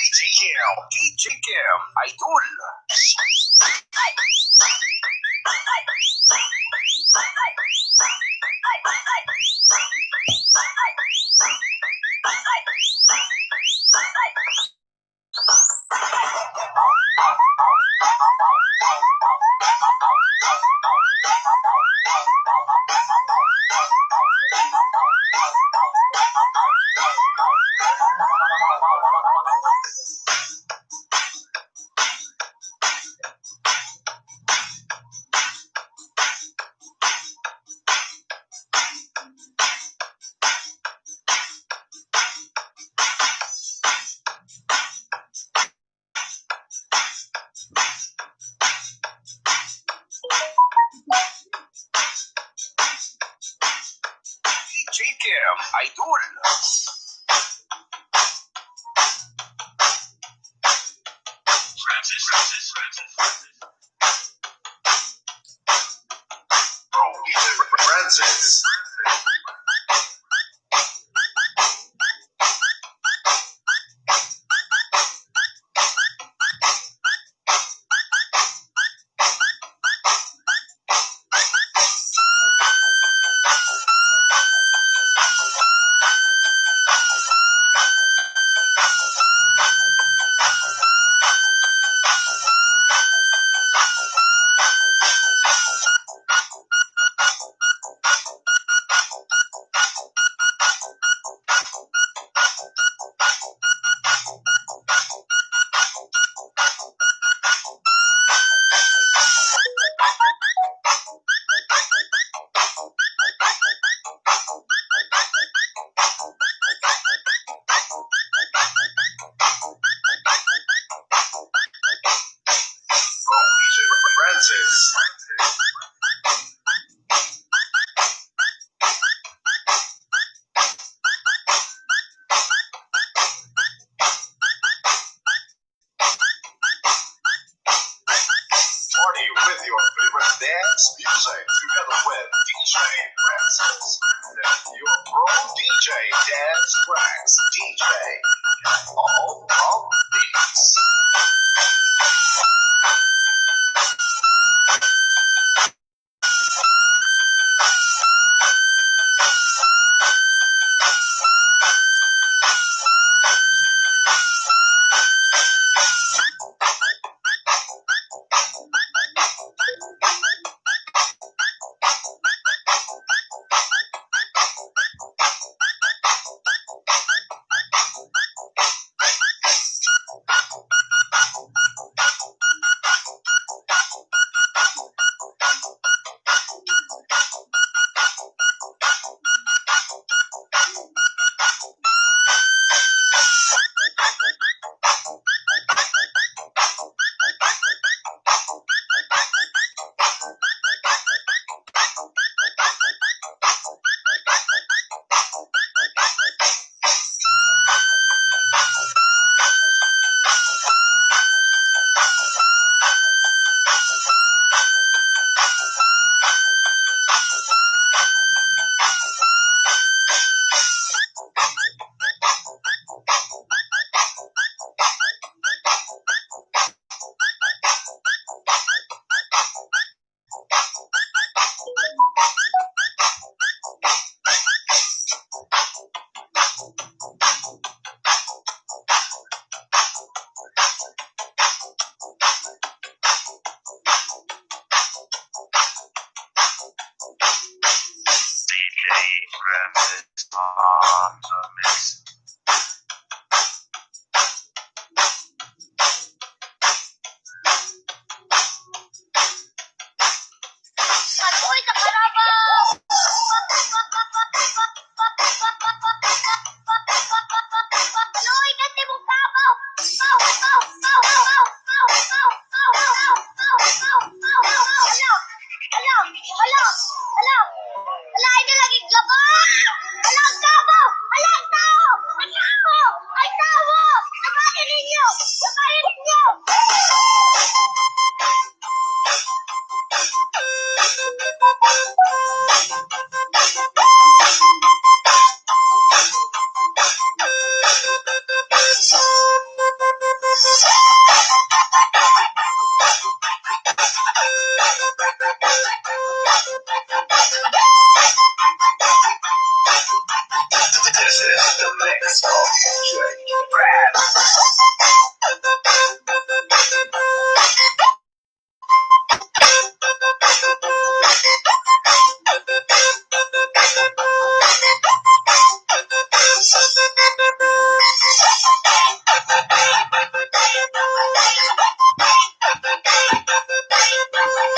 DJ Kim, Idol. DJ Kim, Idol. Francis. Francis. Party with your favorite dance music together with DJ Francis. Your pro DJ dance tracks. DJ all of beats.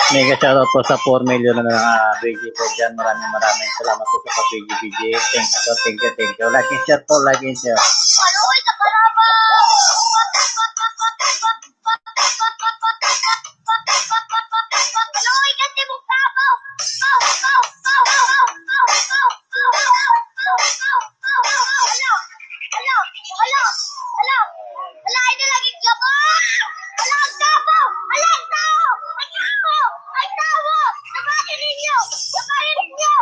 Mega shoutout po sa 4 million na BG po dyan. Maraming salamat po sa pag-BG. Thank you. Like and share po, like and share. Panoy sa kalabaw! Panoy kasi mong tabaw! Hala, ay nalaging gabaw! Hala, ang tabaw! Hala, ang tao! Ang tao! Ang tao! Sabahin ninyo! Sabahin ninyo!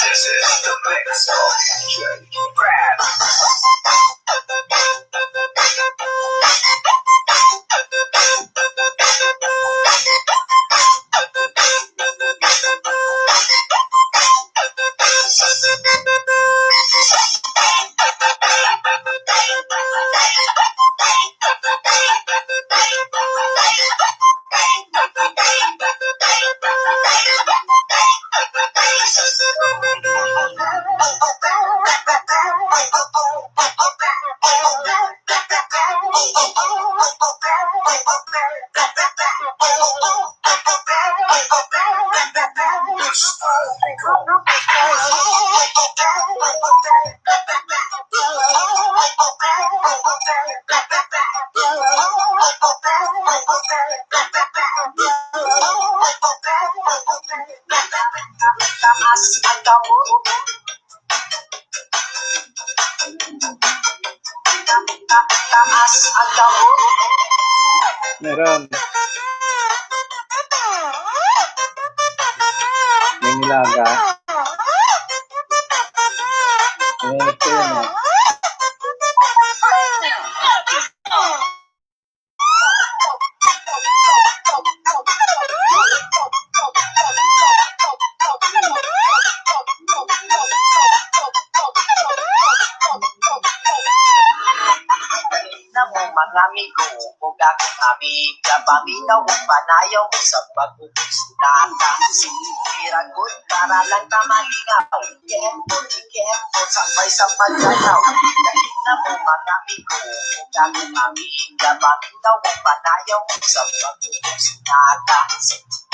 This is the mix of DJ Brad. Meron. May nilaga. Ito yun eh. Mga amigo, kung akong amiga, paminaw ang panayaw mo sa pag-uusnata. Siragot, para lang tamalingaw. Kempo, sabay sa pagkanaw. Dahil na mo mga amigo, kung akong amiga, paminaw ang panayaw mo sa pag-uusnata.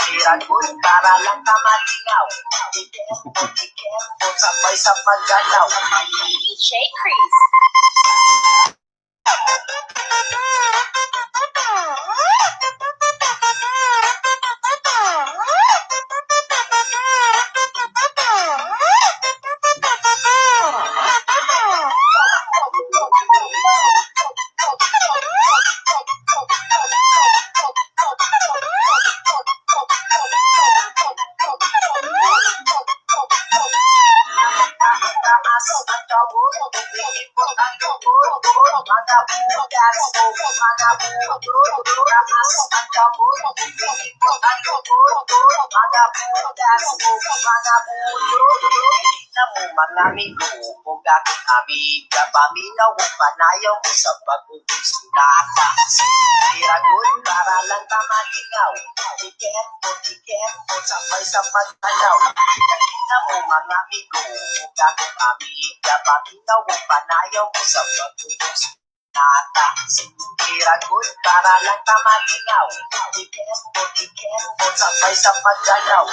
Siragot, para lang tamalingaw. Kempo, sabay sa pagkanaw. DJ Chris. Mga amigo, kung akong amiga, paminaw ang panayaw mo sa pag-uusnata. Siragot, para lang tamalingaw. Ikempo, sabay sa pagkanaw. Dahil na mo mga amigo, kung akong amiga, paminaw ang panayaw mo sa pag-uusnata. Siragot, para lang tamalingaw. Ikempo, sabay sa pagkanaw.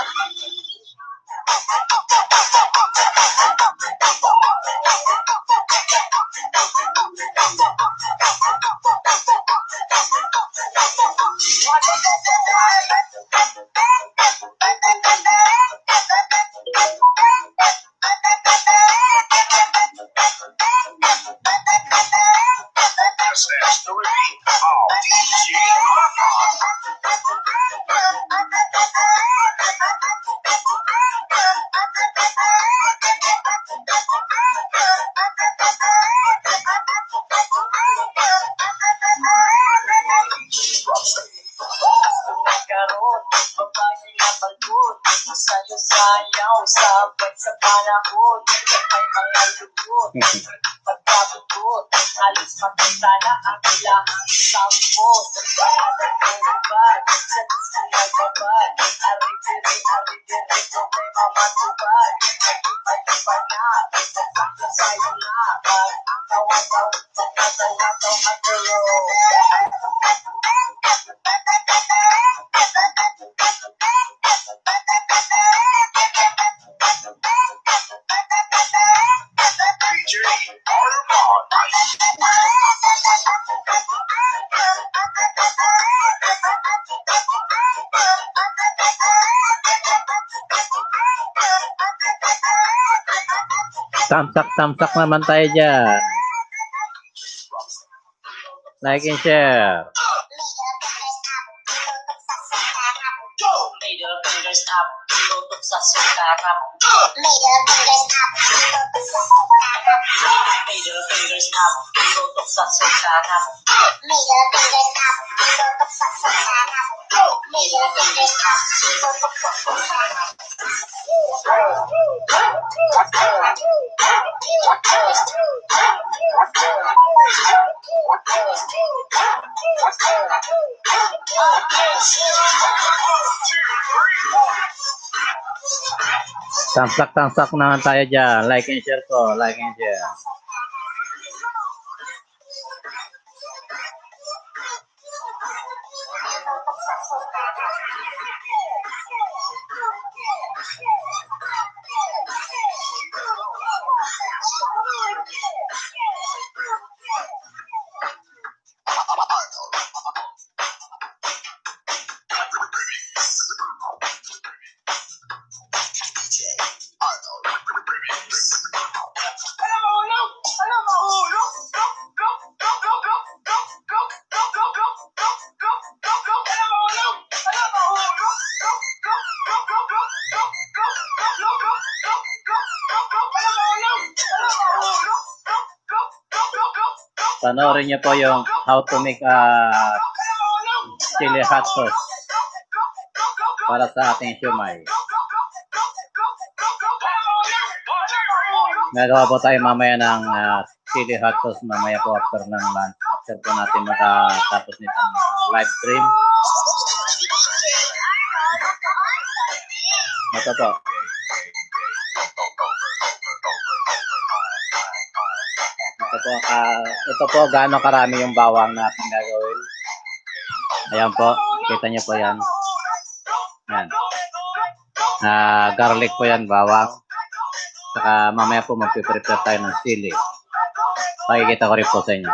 This is the repeat of DJ ay mga lubot. Pagkabubot, alis makita na ang ilang sampot. Agad ng ubad, sa gusto nagabad. Ari-diri, ito kay mamatubad. Iba-iba na, nagkakla sa'yo na. Pag-akaw-akaw, pag-akaw-akaw, maturo. DJ Armand. Tamsak naman tayo dyan. Like and share. Middle fingers up, tutok sa sukarap. Middle fingers up, tutok sa sukarap. Middle fingers up, tutok sa sukarap. Middle fingers up, tutok sa sukarap. Middle fingers up, tutok sa sukarap. Tamsak naman tayo dyan. Like and share ko. Like and share. Panoorin niyo po yung how to make chili hot sauce para sa ating siomai. Nagawa po tayo mamaya ng chili hot sauce mamaya po after ng lunch. After po natin matapos nitong live stream. Ito po. Ito po gaano karami yung bawang na ating gagawin. Ayan po, kita niyo po yan. Ayan. Garlic po yan, bawang. Saka mamaya po magpiprepare tayo ng sili. Pakikita ko rin po sa inyo.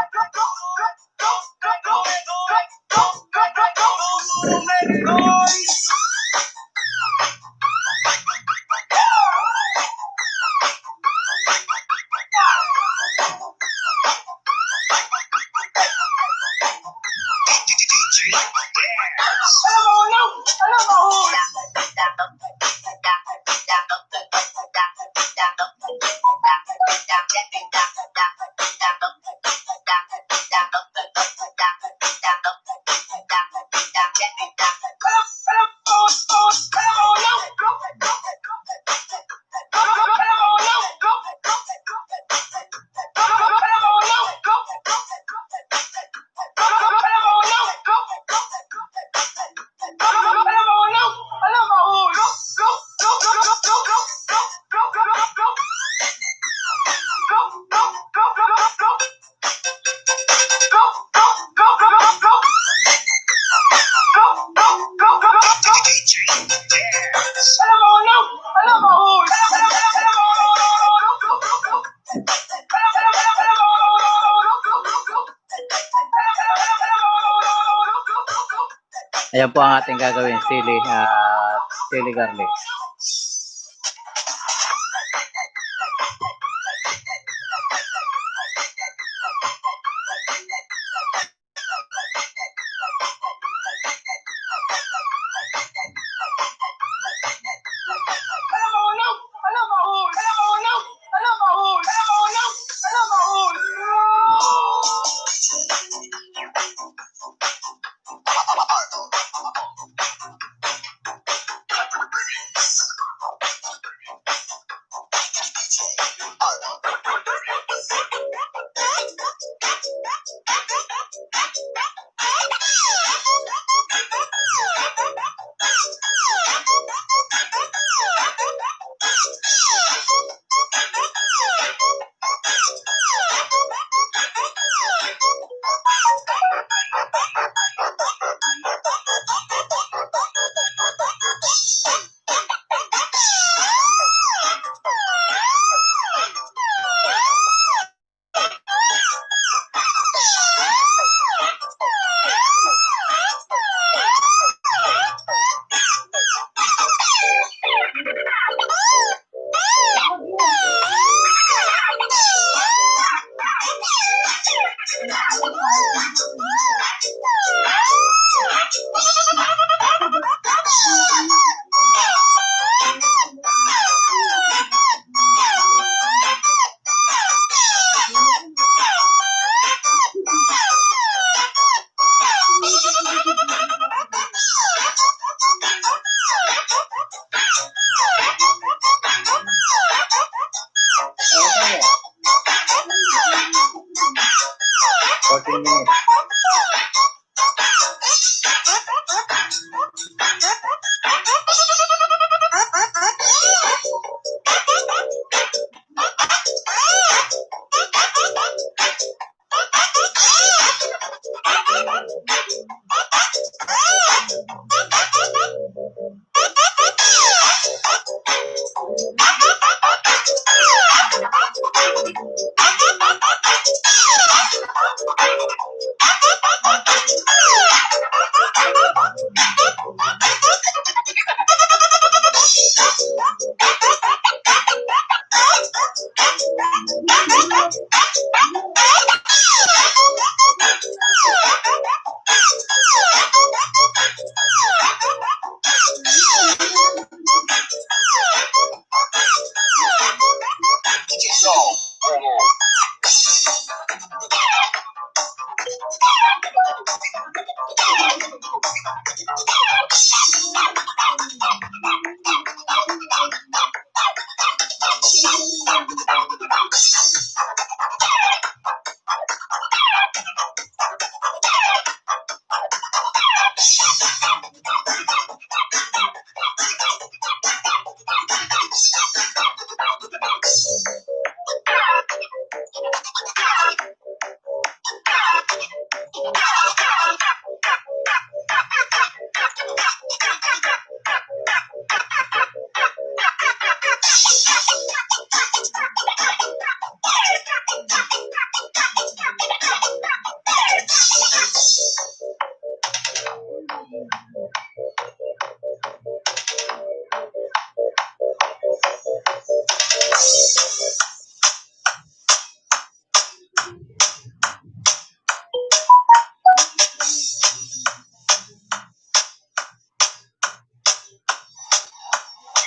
Ayan po ang ating gagawin, sili garlic.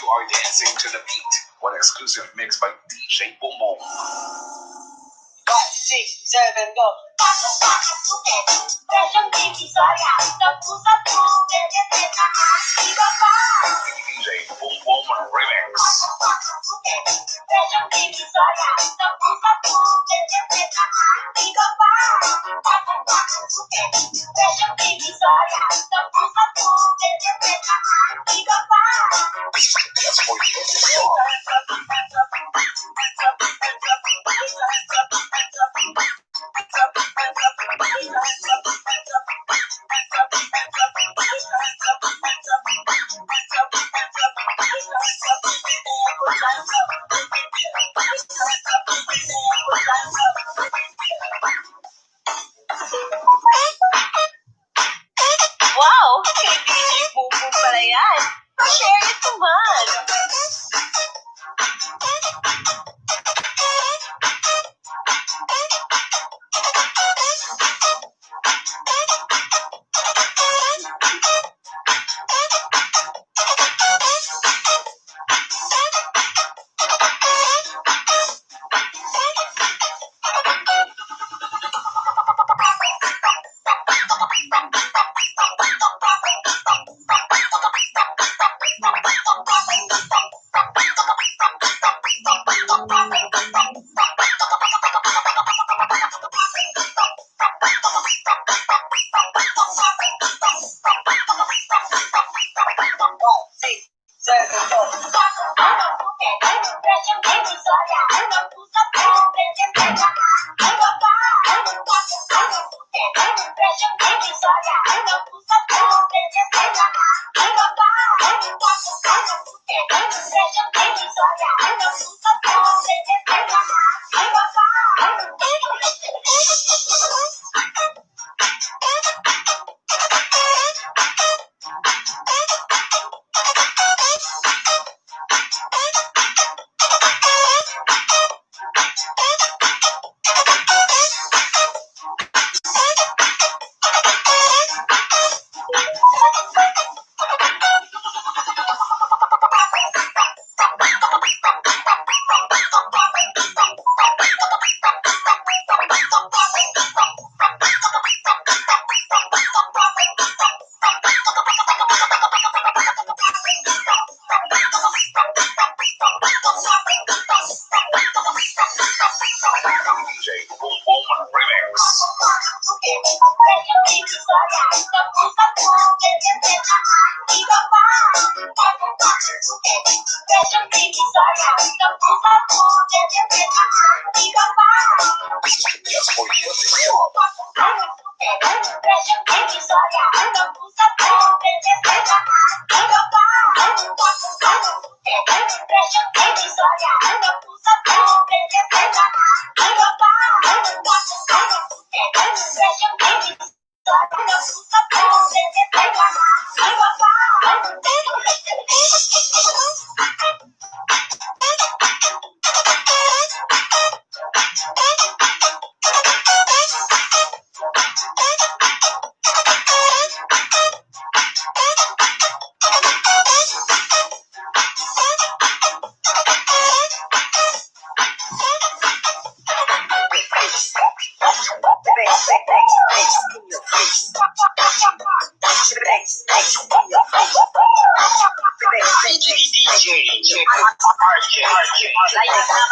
You are dancing to the beat. One exclusive mix by DJ Boom Boom. 5, 6, 7, go. DJ Boom Boom Remix. That's for you.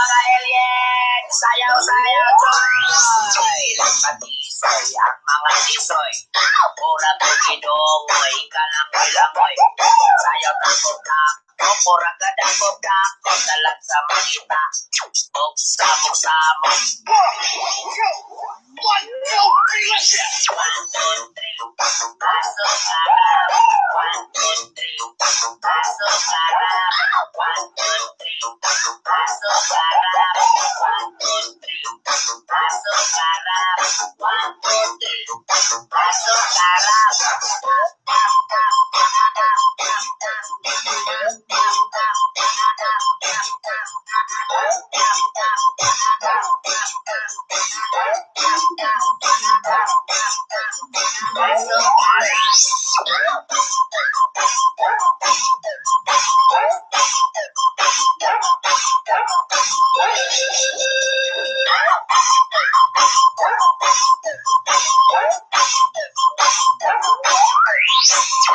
mga alien! Sayaw-sayaw, joy! Nagpatisoy ang mga tisoy. Pura bugidongoy, kalangoy-langoy. Sayaw ng bugdako, pura gadang bugdako. Talag sa mangita, muksa-muksa-muk. 1, 2, 3, let's go! 1, 2, 3, pasok sarap. 1, 2, 3, pasok sarap. 1, 2, 3, pasok sarap. 1, 2, 3, pasok sarap. 1, 2, 3, pasok sarap.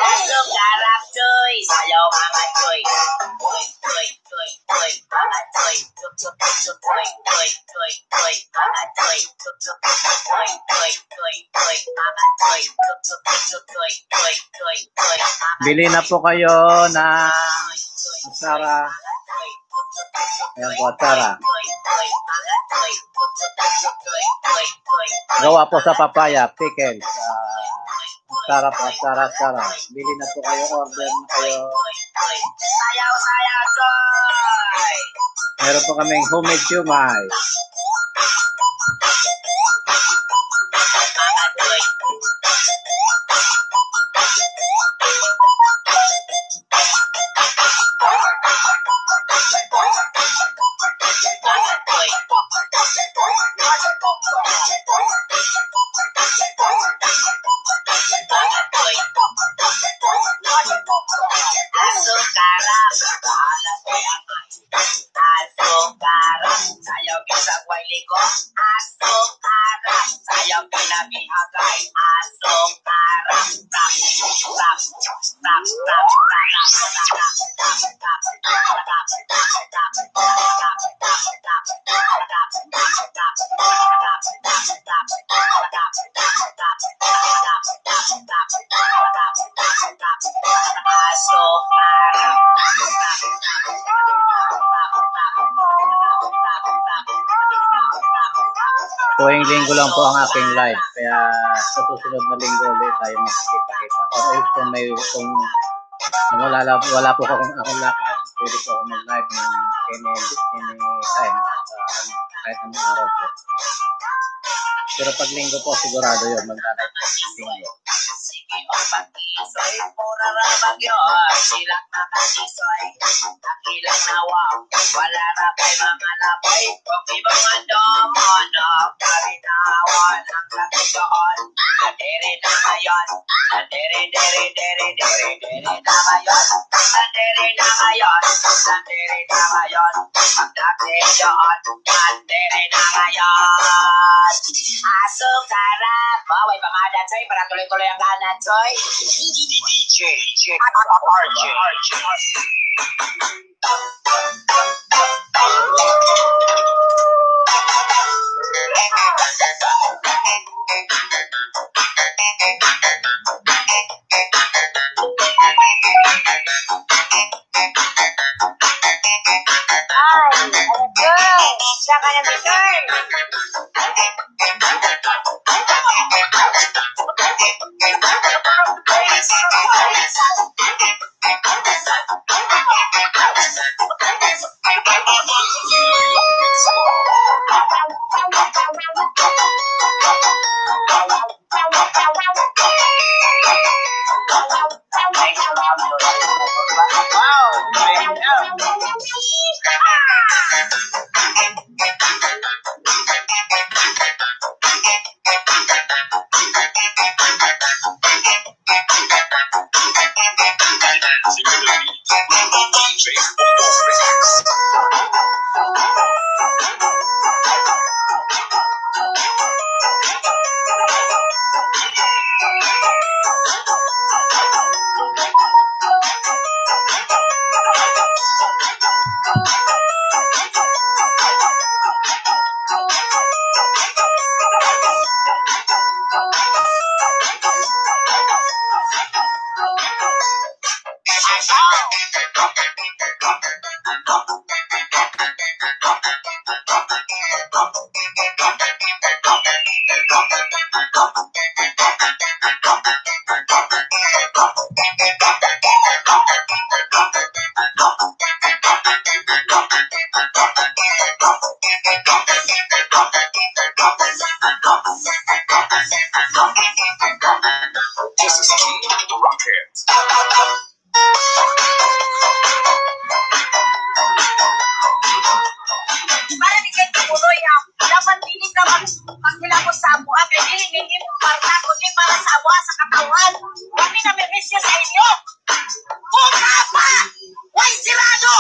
Pasok sarap, cuy. Sayaw mga cuy. Cuy, cuy, cuy, cuy. Mga cuy. Cuy, cuy, cuy, cuy, cuy, cuy, cuy. Mga cuy. Cuy, cuy, cuy, cuy, cuy, cuy. Mga cuy. Cuy, cuy, cuy, cuy, cuy, cuy. Bili na po kayo ng atsara. Ayan po, atsara. Gawa po sa papaya, pickles. Atsara po, atsara. Bili na po kayo, order na kayo. Sayaw-sayaw, joy! Meron po kaming homemade siumay. Mga cuy. Asukara, asukara, sayaw kisang waili ko. Asukara, sayaw pinabihagay. Asukara, rap, rap, rap, rap, Tuwing linggo lang po ang aking live. Kaya sa susunod na linggo ulit tayo magkikita-kita. Or if kung wala po akong lakad, pwede po ako mag-live ng anytime at kahit anong araw po. Pero pag linggo po, sigurado yun. Mag-live po ng linggo. sige o pag-isoy, pura rabag yun. Silak na kasisoy, nakilang nawa. Wala na kay mga laboy, kung ibang andomon. Karinawan ang kakidoon. Nadiri na ngayon, nadiri na ngayon. Pagdating yun, nadiri na ngayon. Asukara, maway pamadan soy, para tuloy-tuloy ang kanan soy. DJ RJ. Siya ka na return. This is Key Rockheads. Para di kay tuloy dapat dili ka magmilabot sa amo ang kay dili ninyo para kundi para sa awa sa katawan. Kami na may misya sa inyo. Buka pa! Way sirado!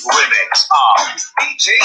Remix of DJ